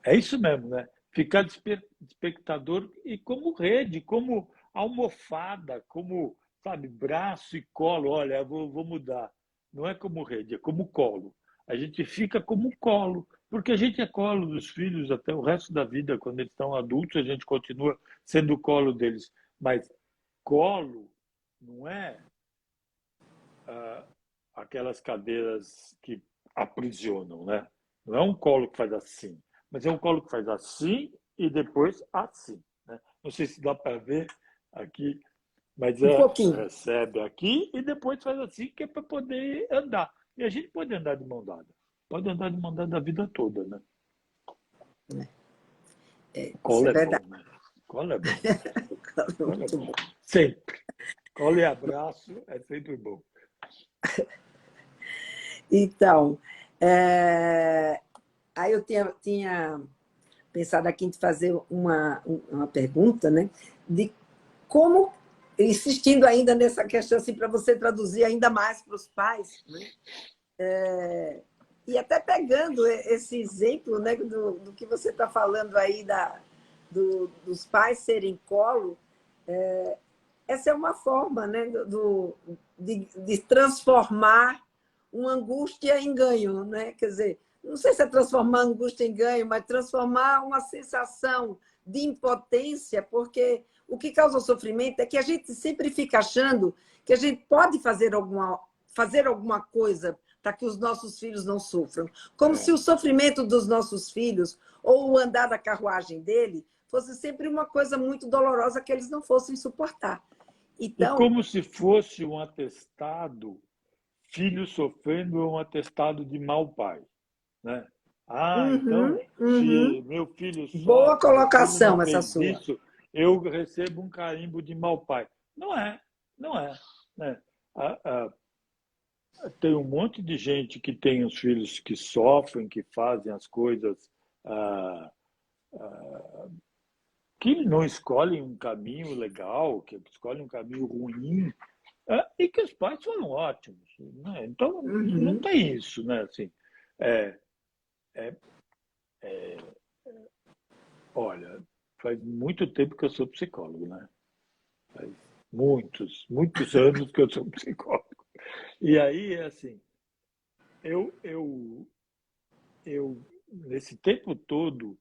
É isso mesmo, né? Ficar de espectador e como rede, como almofada, como, sabe, braço e colo. Olha, eu vou mudar. Não é como rede, é como colo. A gente fica como colo, porque a gente é colo dos filhos até o resto da vida. Quando eles estão adultos, a gente continua sendo o colo deles. Mas colo não é aquelas cadeiras que aprisionam, né? Não é um colo que faz assim, mas é um colo que faz assim e depois assim, né? Não sei se dá para ver aqui, mas
Um pouquinho.
recebe aqui e depois faz assim, que é para poder andar. E a gente pode andar de mão dada. Pode andar de mão dada a vida toda, né?
Isso
Colo
é
é bom,
verdade.
né? Colo é bom. Colo é
Muito
bom.
bom.
Sempre. Colo e abraço é sempre bom.
Então, Aí eu tinha pensado aqui em te fazer uma pergunta, né? De como, insistindo ainda nessa questão, assim, para você traduzir ainda mais para os pais, né? E até pegando esse exemplo, né, do que você está falando aí dos pais serem colo, essa é uma forma, né, de transformar uma angústia em ganho, né? Quer dizer, não sei se é transformar a angústia em ganho, mas transformar uma sensação de impotência, porque o que causa sofrimento é que a gente sempre fica achando que a gente pode fazer alguma coisa para que os nossos filhos não sofram. Como se o sofrimento dos nossos filhos ou o andar da carruagem dele fosse sempre uma coisa muito dolorosa que eles não fossem suportar.
E
Então,
como se fosse um atestado, filho sofrendo é um atestado de mau pai, né? Ah, então, se meu filho
boa
sofre, meu filho não
colocação essa
fez
sua.
isso, eu recebo um carimbo de mau pai. Não é, não é, né? Tem um monte de gente que tem os filhos que sofrem, que fazem as coisas, ah, que não escolhem um caminho legal, que escolhem um caminho ruim, e que os pais foram ótimos, né? Então, não tem isso, né? Assim, é, olha, faz muito tempo que eu sou psicólogo, né? Faz muitos, muitos anos que eu sou psicólogo. E aí, é assim, eu, eu, nesse tempo todo,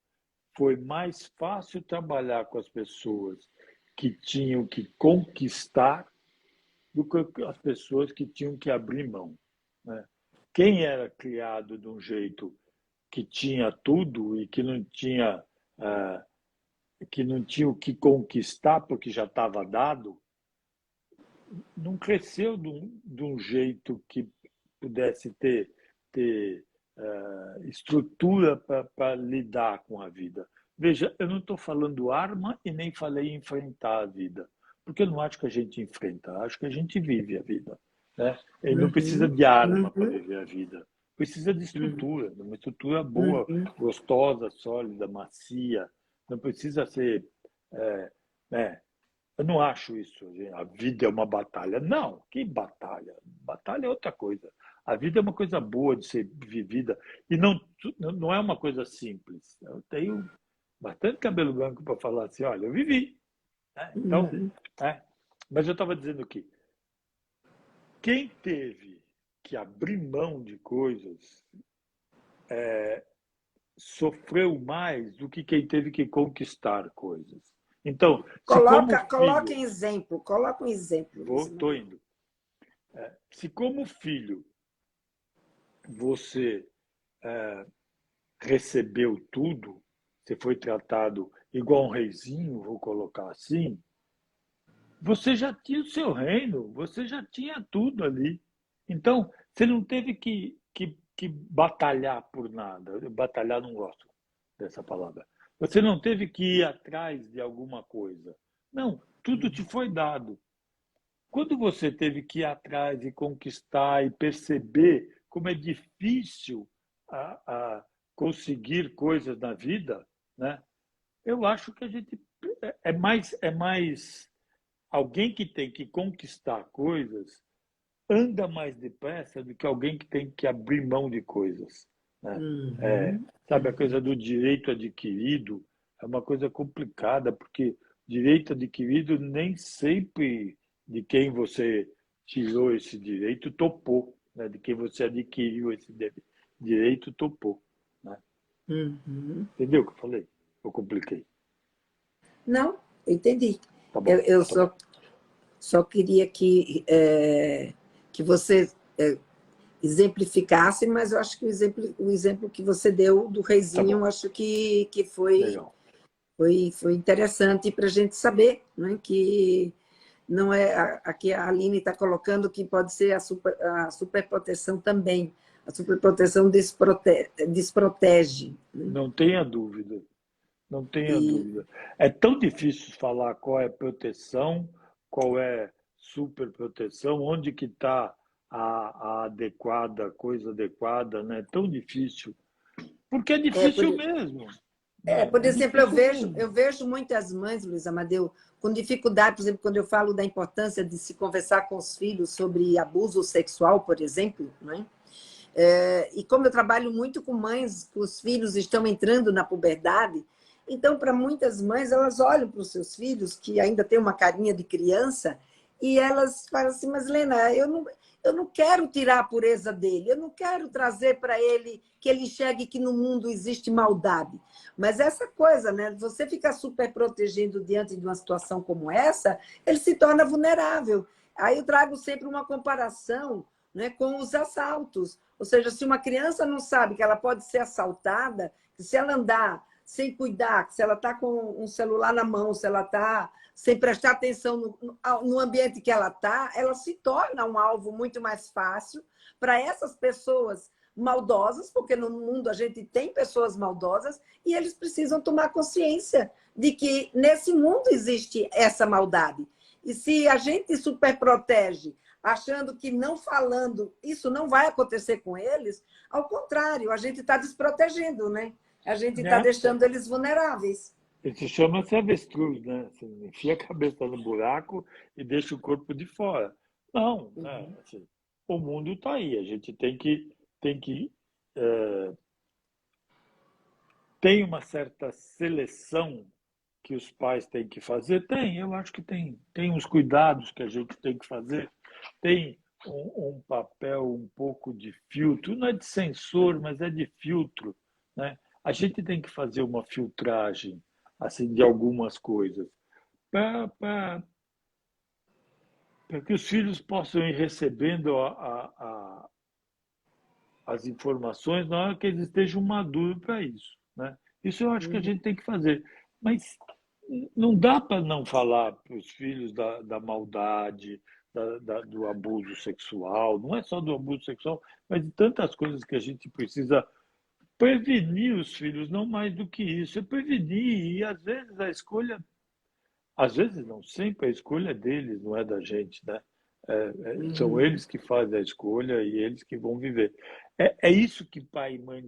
foi mais fácil trabalhar com as pessoas que tinham que conquistar do que as pessoas que tinham que abrir mão, né? Quem era criado de um jeito que tinha tudo e ah, que não tinha o que conquistar porque já estava dado, não cresceu de um jeito que pudesse ter estrutura para lidar com a vida. Veja, eu não estou falando arma e nem falei enfrentar a vida, porque eu não acho que a gente enfrenta, acho que a gente vive a vida, né? E não precisa de arma para viver a vida, precisa de estrutura, de uma estrutura boa, gostosa, sólida, macia, não precisa ser, né? Eu não acho isso, a vida é uma batalha. Não, que batalha? Batalha é outra coisa. A vida é uma coisa boa de ser vivida e não é uma coisa simples. Eu tenho bastante cabelo branco para falar assim, olha, eu vivi, né? Então, né? Mas eu estava dizendo que quem teve que abrir mão de coisas sofreu mais do que quem teve que conquistar coisas. Então, se como
Coloca
filho,
em exemplo, coloca um exemplo, Luiz
estou
Manuel.
indo. Se como filho você recebeu tudo, você foi tratado igual um reizinho, vou colocar assim, você já tinha o seu reino, você já tinha tudo ali. Então, você não teve que batalhar por nada. Batalhar não gosto dessa palavra. Você não teve que ir atrás de alguma coisa. Não, tudo te foi dado. Quando você teve que ir atrás e conquistar e perceber como é difícil a conseguir coisas na vida, né? Eu acho que a gente é mais alguém que tem que conquistar coisas anda mais depressa do que alguém que tem que abrir mão de coisas, né? Sabe, a coisa do direito adquirido é uma coisa complicada, porque direito adquirido nem sempre de quem você tirou esse direito topou, né? De quem você adquiriu esse direito topou, né? Entendeu o que eu falei? Eu compliquei.
Não, eu entendi.
Tá
Eu,
bom,
eu
tá bom.
só queria que você exemplificasse, mas eu acho que o exemplo que você deu do
Tá
reizinho,
bom.
eu acho que foi,
Legal.
foi, foi interessante para a gente saber, né, que não é aqui a Aline está colocando que pode ser a superproteção também. A superproteção desprotege. Né?
Não tenha dúvida. Não tenha
E
dúvida. É tão difícil falar qual é proteção, qual é superproteção, onde que está a adequada, a coisa adequada, né? É tão difícil. Porque é
É, por,
difícil mesmo. Né?
por
É
exemplo,
difícil mesmo.
eu vejo muitas mães, Luiz Amadeu, com dificuldade, por exemplo, quando eu falo da importância de se conversar com os filhos sobre abuso sexual, por exemplo, né? E como eu trabalho muito com mães que os filhos estão entrando na puberdade, então, para muitas mães, elas olham para os seus filhos, que ainda têm uma carinha de criança, e elas falam assim, mas Lena, eu não quero tirar a pureza dele, eu não quero trazer para ele que ele enxergue que no mundo existe maldade. Mas essa coisa, né? Você ficar super protegendo diante de uma situação como essa, ele se torna vulnerável. Aí eu trago sempre uma comparação, né, com os assaltos. Ou seja, se uma criança não sabe que ela pode ser assaltada, que se ela andar sem cuidar, que se ela está com um celular na mão, se ela está sem prestar atenção no ambiente que ela está, ela se torna um alvo muito mais fácil para essas pessoas maldosas, porque no mundo a gente tem pessoas maldosas e eles precisam tomar consciência de que nesse mundo existe essa maldade. E se a gente superprotege, achando que não falando isso não vai acontecer com eles, ao contrário, a gente está desprotegendo, né? A gente está
Né?
deixando eles vulneráveis.
Isso chama-se avestruz, né? Você enfia a cabeça no buraco e deixa o corpo de fora. Não, né? Assim, o mundo está aí. A gente tem que tem uma certa seleção que os pais têm que fazer? Tem, eu acho que tem. Tem uns cuidados que a gente tem que fazer. Tem um papel um pouco de filtro, não é de censor, mas é de filtro, né? A gente tem que fazer uma filtragem assim de algumas coisas para que os filhos possam ir recebendo as informações na hora que eles estejam maduros para isso, né? Isso eu acho que a gente tem que fazer. Mas não dá para não falar para os filhos da maldade, do abuso sexual. Não é só do abuso sexual, mas de tantas coisas que a gente precisa prevenir os filhos, não mais do que isso. É prevenir. E às vezes a escolha, às vezes não, sempre a escolha é deles, não é da gente, né? São eles que fazem a escolha e eles que vão viver. É isso que pai e mãe.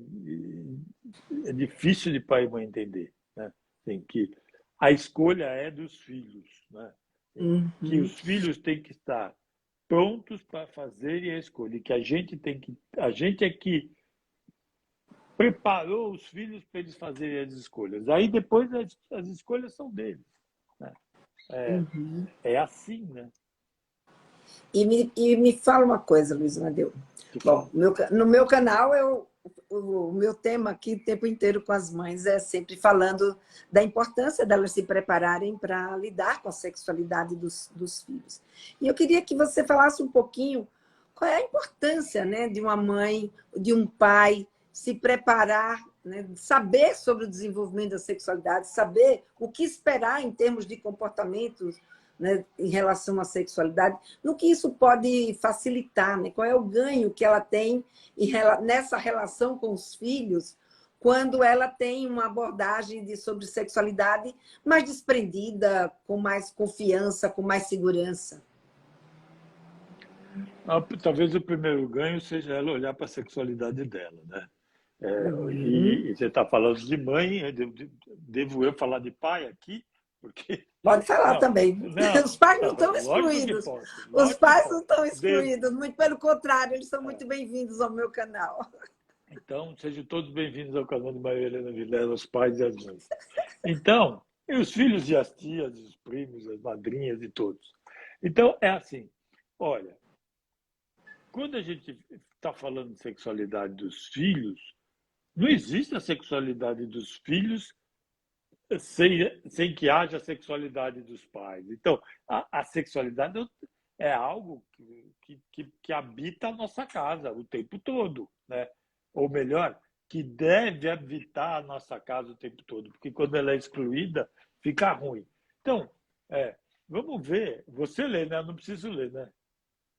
É difícil de pai e mãe entender, né? Tem que a escolha é dos filhos, né? Que os filhos têm que estar prontos para fazerem a escolha, e que a gente é que preparou os filhos para eles fazerem as escolhas. Aí depois as escolhas são deles, né? É assim, né?
E me fala uma coisa, Luiz Amadeu.
Que
Bom,
fala.
no meu canal, o meu tema aqui o tempo inteiro com as mães é sempre falando da importância delas se prepararem para lidar com a sexualidade dos filhos. E eu queria que você falasse um pouquinho qual é a importância, né, de uma mãe, de um pai se preparar, né, saber sobre o desenvolvimento da sexualidade, saber o que esperar em termos de comportamentos, né, em relação à sexualidade, no que isso pode facilitar, né? Qual é o ganho que ela tem nessa relação com os filhos, quando ela tem uma abordagem sobre sexualidade mais desprendida, com mais confiança, com mais segurança.
Talvez o primeiro ganho seja ela olhar para a sexualidade dela, né?
Uhum.
E você está falando de mãe, devo eu falar de pai aqui? Porque
Pode falar
não,
também.
não,
Os pais não
não,
estão excluídos. Os
lógico que
pais não
posso.
estão
Devo.
excluídos. Muito pelo contrário, eles são
É.
muito bem-vindos ao meu canal.
Então, sejam todos bem-vindos ao canal de Maria Helena Vilela, os pais e as mães. Então, e os filhos e as tias, os primos, as madrinhas e todos. Então, é assim, olha, quando a gente está falando de sexualidade dos filhos, não existe a sexualidade dos filhos sem que haja a sexualidade dos pais. Então, a sexualidade é algo que habita a nossa casa o tempo todo, né? Ou melhor, que deve habitar a nossa casa o tempo todo, porque quando ela é excluída, fica ruim. Então, vamos ver. Você lê, né? Eu não preciso ler, né?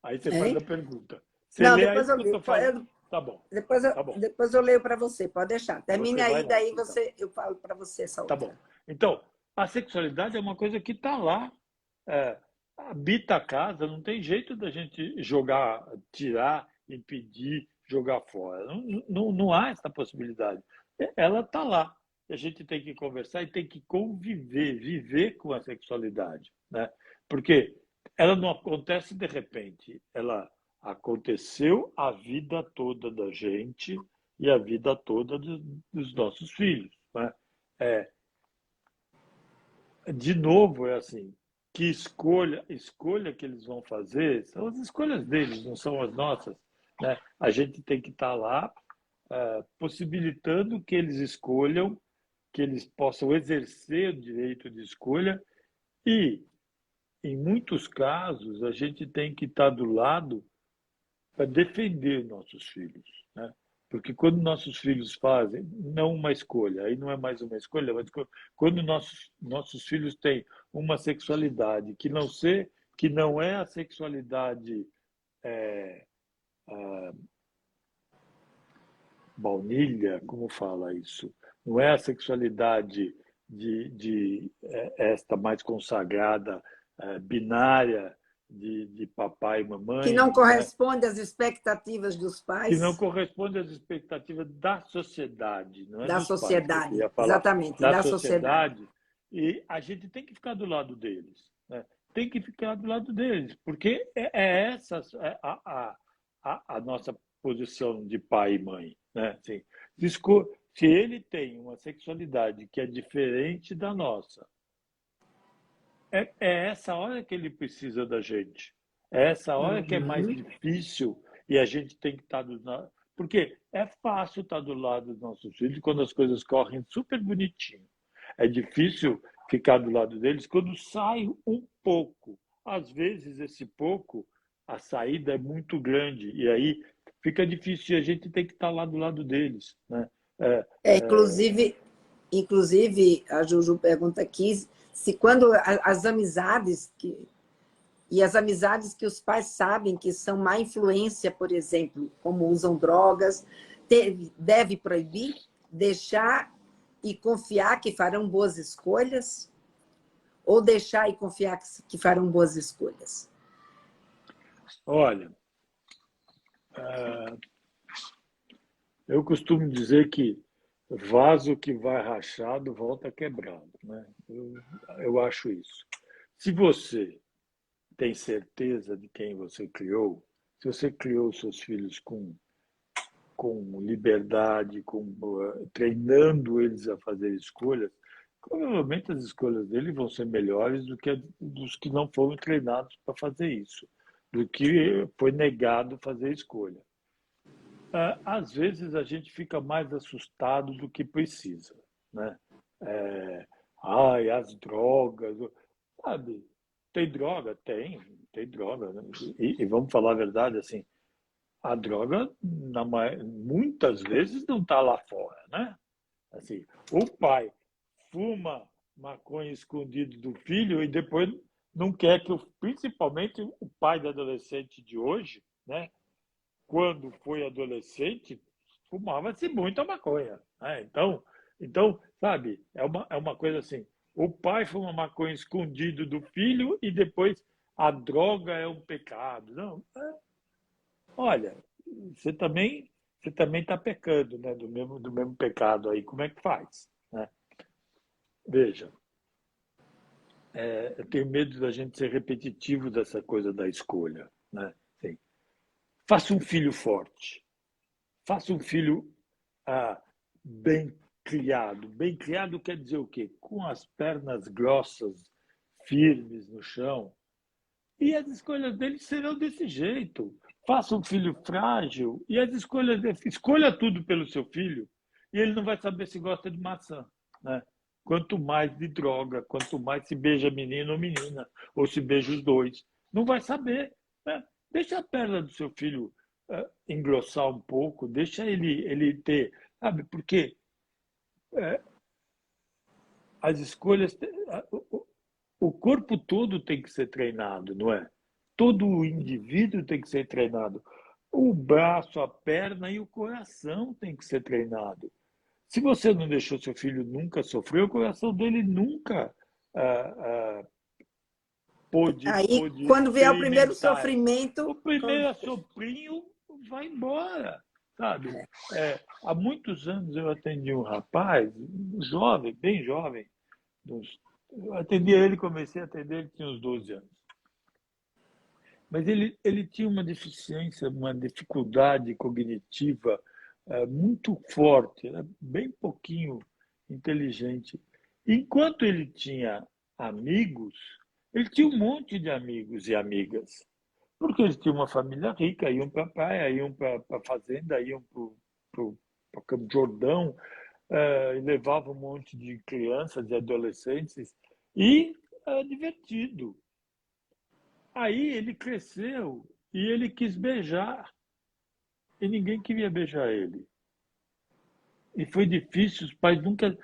Aí você faz
Hein?
a pergunta. Você
Não,
lê aí
depois eu
porque eu
li.
estou falando. Tá bom, tá bom.
Depois eu leio para você, pode deixar. Termine
Você vai
aí,
lá,
daí
então.
eu falo para você essa
Tá bom.
outra.
Então, a sexualidade é uma coisa que está lá. É, habita a casa, não tem jeito da gente jogar, tirar, impedir, jogar fora. Não há essa possibilidade. Ela está lá. A gente tem que conversar e tem que conviver, viver com a sexualidade, né? Porque ela não acontece de repente, ela aconteceu a vida toda da gente e a vida toda dos nossos filhos, né? É, de novo, é assim, que escolha que eles vão fazer são as escolhas deles, não são as nossas, né? A gente tem que estar lá, possibilitando que eles escolham, que eles possam exercer o direito de escolha e, em muitos casos, a gente tem que estar do lado para defender nossos filhos, né? Porque quando nossos filhos fazem não uma escolha, aí não é mais uma escolha, mas quando nossos filhos têm uma sexualidade que não é a sexualidade é, baunilha, como fala isso? Não é a sexualidade esta mais consagrada, binária de papai e
Que não
mamãe, né?
corresponde às expectativas dos
Que não
pais,
corresponde às expectativas da sociedade, não é
da
dos pais, que eu
sociedade.
queria falar,
Exatamente,
da
da sociedade.
sociedade, e a gente tem que ficar do lado deles, né? Tem que ficar do lado deles, porque é essa a nossa posição de pai e mãe, né? Assim, se ele tem uma sexualidade que é diferente da nossa, é essa hora que ele precisa da gente. É essa hora que é mais
Uhum.
difícil e a gente tem que estar do lado. Porque é fácil estar do lado dos nossos filhos quando as coisas correm super bonitinho. É difícil ficar do lado deles quando sai um pouco. Às vezes, esse pouco, a saída é muito grande. E aí fica difícil e a gente tem que estar lá do lado deles, né? É,
Inclusive, a Juju pergunta aqui se quando as amizades e as amizades que os pais sabem que são má influência, por exemplo, como usam drogas, deve proibir, deixar e confiar que farão boas escolhas, ou deixar e confiar que farão boas escolhas?
olha, eu costumo dizer que vaso que vai rachado volta quebrado, né? Eu acho isso. Se você tem certeza de quem você criou, se você criou seus filhos com liberdade, treinando eles a fazer escolhas, provavelmente as escolhas dele vão ser melhores do que dos que não foram treinados para fazer isso, do que foi negado fazer escolha. Às vezes a gente fica mais assustado do que precisa, né? É, ai, as drogas, sabe? Tem droga? Tem droga, né? E vamos falar a verdade, assim, a droga muitas vezes não está lá fora, né? Assim, o pai fuma maconha escondido do filho e depois não quer que, principalmente o pai do adolescente de hoje, né? Quando foi adolescente, fumava-se muita maconha, né? Então, sabe, é uma coisa assim, o pai fuma maconha escondido do filho e depois a droga é um pecado. Não, olha, você também está pecando, né, do mesmo pecado aí. Como é que faz, né? Veja, eu tenho medo da gente ser repetitivo dessa coisa da escolha, né? Assim, faça um filho forte, faça um filho ah, bem criado. Bem criado quer dizer o quê? Com as pernas grossas, firmes no chão. E as escolhas dele serão desse jeito. Faça um filho frágil e as escolhas dele. Escolha tudo pelo seu filho e ele não vai saber se gosta de maçã, né? Quanto mais de droga, quanto mais se beija menino ou menina, ou se beija os dois. Não vai saber, né? Deixa a perna do seu filho engrossar um pouco, deixa ele ter, sabe? Porque as escolhas, o corpo todo tem que ser treinado, não é? Todo o indivíduo tem que ser treinado. O braço, a perna e o coração tem que ser treinado. Se você não deixou seu filho nunca sofrer, o coração dele nunca ah, ah,
Aí,
pôde
quando vier o primeiro
experimentar. O
sofrimento...
primeiro assoprinho vai embora, sabe? Há muitos anos eu atendi um rapaz, um jovem, bem jovem, eu atendi ele, comecei a atender, ele tinha uns 12 anos. Mas ele tinha uma deficiência, uma dificuldade cognitiva muito forte, era bem pouquinho inteligente. Enquanto ele tinha amigos, ele tinha um monte de amigos e amigas, porque ele tinha uma família rica, iam para a praia, iam para a fazenda, iam para Campo Jordão, e levavam um monte de crianças e adolescentes, e divertido. Aí ele cresceu e ele quis beijar, e ninguém queria beijar ele. E foi difícil, os pais nunca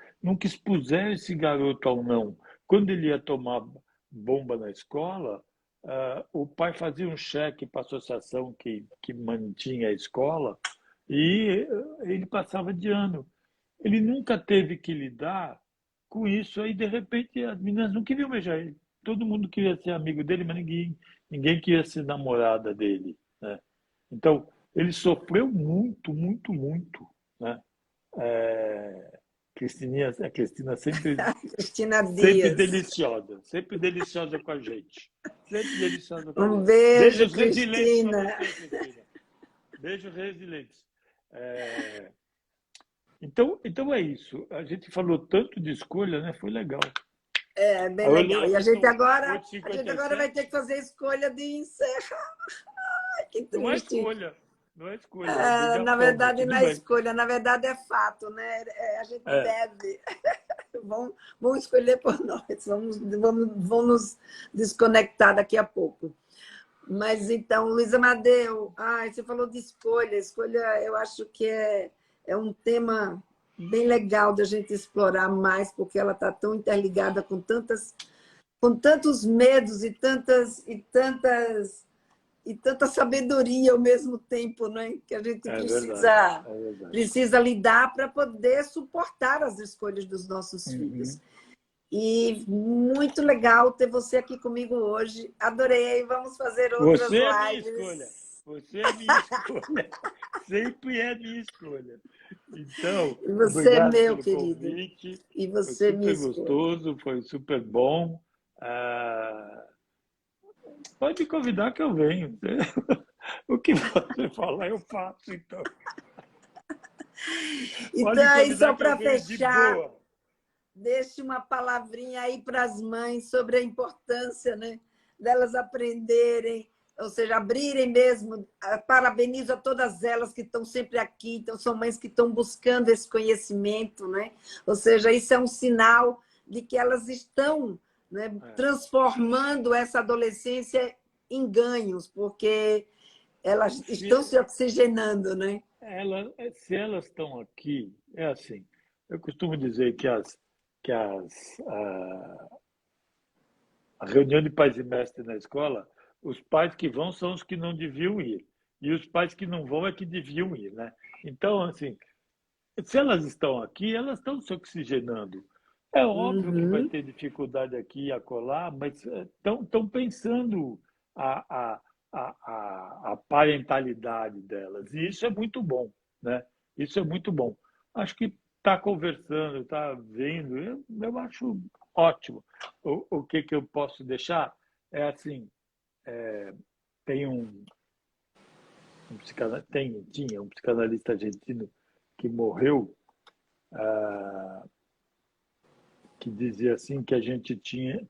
expuseram esse garoto ao não. Quando ele ia tomar bomba na escola, o pai fazia um cheque para a associação que mantinha a escola e ele passava de ano. Ele nunca teve que lidar com isso. Aí, de repente, as meninas não queriam beijar ele. Todo mundo queria ser amigo dele, mas ninguém queria ser namorada dele, né? Então, ele sofreu muito, muito, muito, né? A Cristina
Cristina Dias.
sempre deliciosa com a gente. Sempre deliciosa com a
Um
gente.
beijo,
Beijos resilientes para
Cristina.
você, Cristina. Beijos resilientes. Então é isso. A gente falou tanto de escolha, né? Foi legal.
É bem
Aí eu olhei
legal. E
aqui, são
a gente agora vai
8h57.
ter que fazer a escolha de encerrar. Ai, que
Não é
triste.
escolha. Não é escolha, é
Na
obrigação, mas
verdade,
tudo
não é
bem.
escolha, na verdade é fato, né? A gente
É.
deve. Vão escolher por nós, vão nos desconectar daqui a pouco. Mas então, Luiz Amadeu, você falou de escolha. Escolha, eu acho que é um tema bem legal da gente explorar mais, porque ela está tão interligada com tantos medos e tanta sabedoria ao mesmo tempo, né? Que a gente
É verdade,
precisa,
é verdade.
precisa lidar para poder suportar as escolhas dos nossos filhos. E muito legal ter você aqui comigo hoje. Adorei. Vamos fazer outras
Você é minha escolha.
lives.
Você é minha escolha. Sempre é minha escolha. Então,
E você é
obrigado
meu,
pelo
querido.
convite.
E
Foi
você é minha
super
escolha.
gostoso, foi super bom. Pode me convidar que eu venho. O que você falar, eu faço, então. Pode
Então,
me
aí, só
convidar que eu
para
venho de
fechar,
boa.
deixe uma palavrinha aí para as mães sobre a importância, né, delas aprenderem, ou seja, abrirem mesmo. Parabenizo a todas elas que estão sempre aqui, então são mães que estão buscando esse conhecimento, né? Ou seja, isso é um sinal de que elas estão, né, transformando essa adolescência em ganhos, porque elas estão se oxigenando, né?
Se elas estão aqui, é assim. Eu costumo dizer que a reunião de pais e mestres na escola, os pais que vão são os que não deviam ir. E os pais que não vão é que deviam ir, né? Então, assim, se elas estão aqui, elas estão se oxigenando. É óbvio que vai
Uhum.
ter dificuldade aqui e acolá, mas estão pensando a, a parentalidade delas. E isso é muito bom, né? Isso é muito bom. Acho que está conversando, está vendo, eu acho ótimo. O que eu posso deixar é assim, tem tinha um psicanalista argentino que morreu, que dizia assim que a gente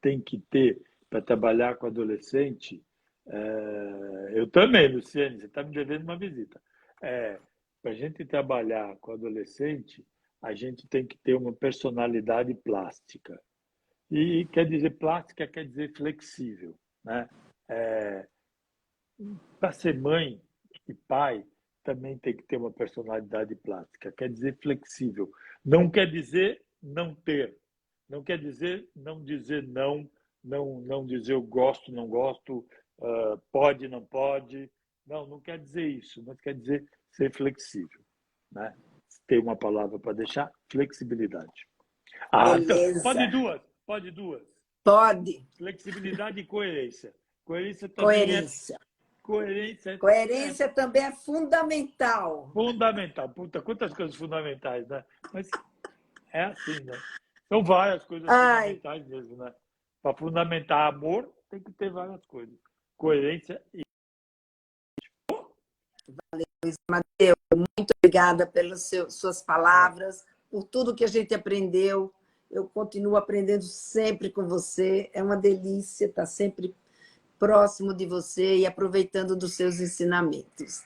tem que ter para trabalhar com adolescente. Eu também, Luciane, você está me devendo uma visita. Para a gente trabalhar com adolescente, a gente tem que ter uma personalidade plástica. E quer dizer plástica, quer dizer flexível, né? Para ser mãe e pai, também tem que ter uma personalidade plástica, quer dizer flexível. Não quer dizer não ter, não quer dizer não, não dizer eu gosto, não gosto, pode, não pode. Não quer dizer isso, mas quer dizer ser flexível, né? Tem uma palavra para deixar, flexibilidade. Então,
Beleza.
pode duas.
Pode.
Flexibilidade e coerência. Coerência também
Coerência.
Coerência
Coerência também é fundamental.
fundamental. Puta, quantas coisas fundamentais, né? Mas é assim, né? São várias coisas
Ai,
fundamentais mesmo, né? Para fundamentar amor, tem que ter várias coisas. Coerência e...
Amadeu, muito obrigada pelas suas palavras, por tudo que a gente aprendeu. Eu continuo aprendendo sempre com você. É uma delícia estar sempre próximo de você e aproveitando dos seus ensinamentos.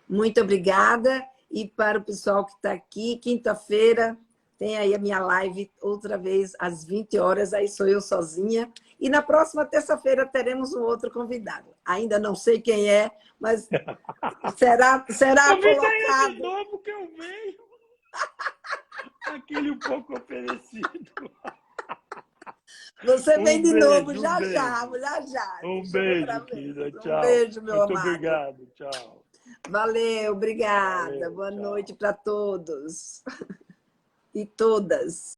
Muito obrigada. E para o pessoal que está aqui, quinta-feira tem aí a minha live outra vez às 20 horas, aí sou eu sozinha. E na próxima terça-feira teremos um outro convidado. Ainda não sei quem é, mas será
Convida ele de
colocado.
novo que eu venho. Aquele um pouco oferecido.
Você vem de novo,
Um
já,
beijo.
já, já.
Um
Chama outra
beijo,
vez.
querida.
Um
Tchau.
beijo, meu
Muito
amado.
obrigado. Tchau.
Valeu, obrigada.
Valeu,
Boa
tchau.
noite para todos e todas.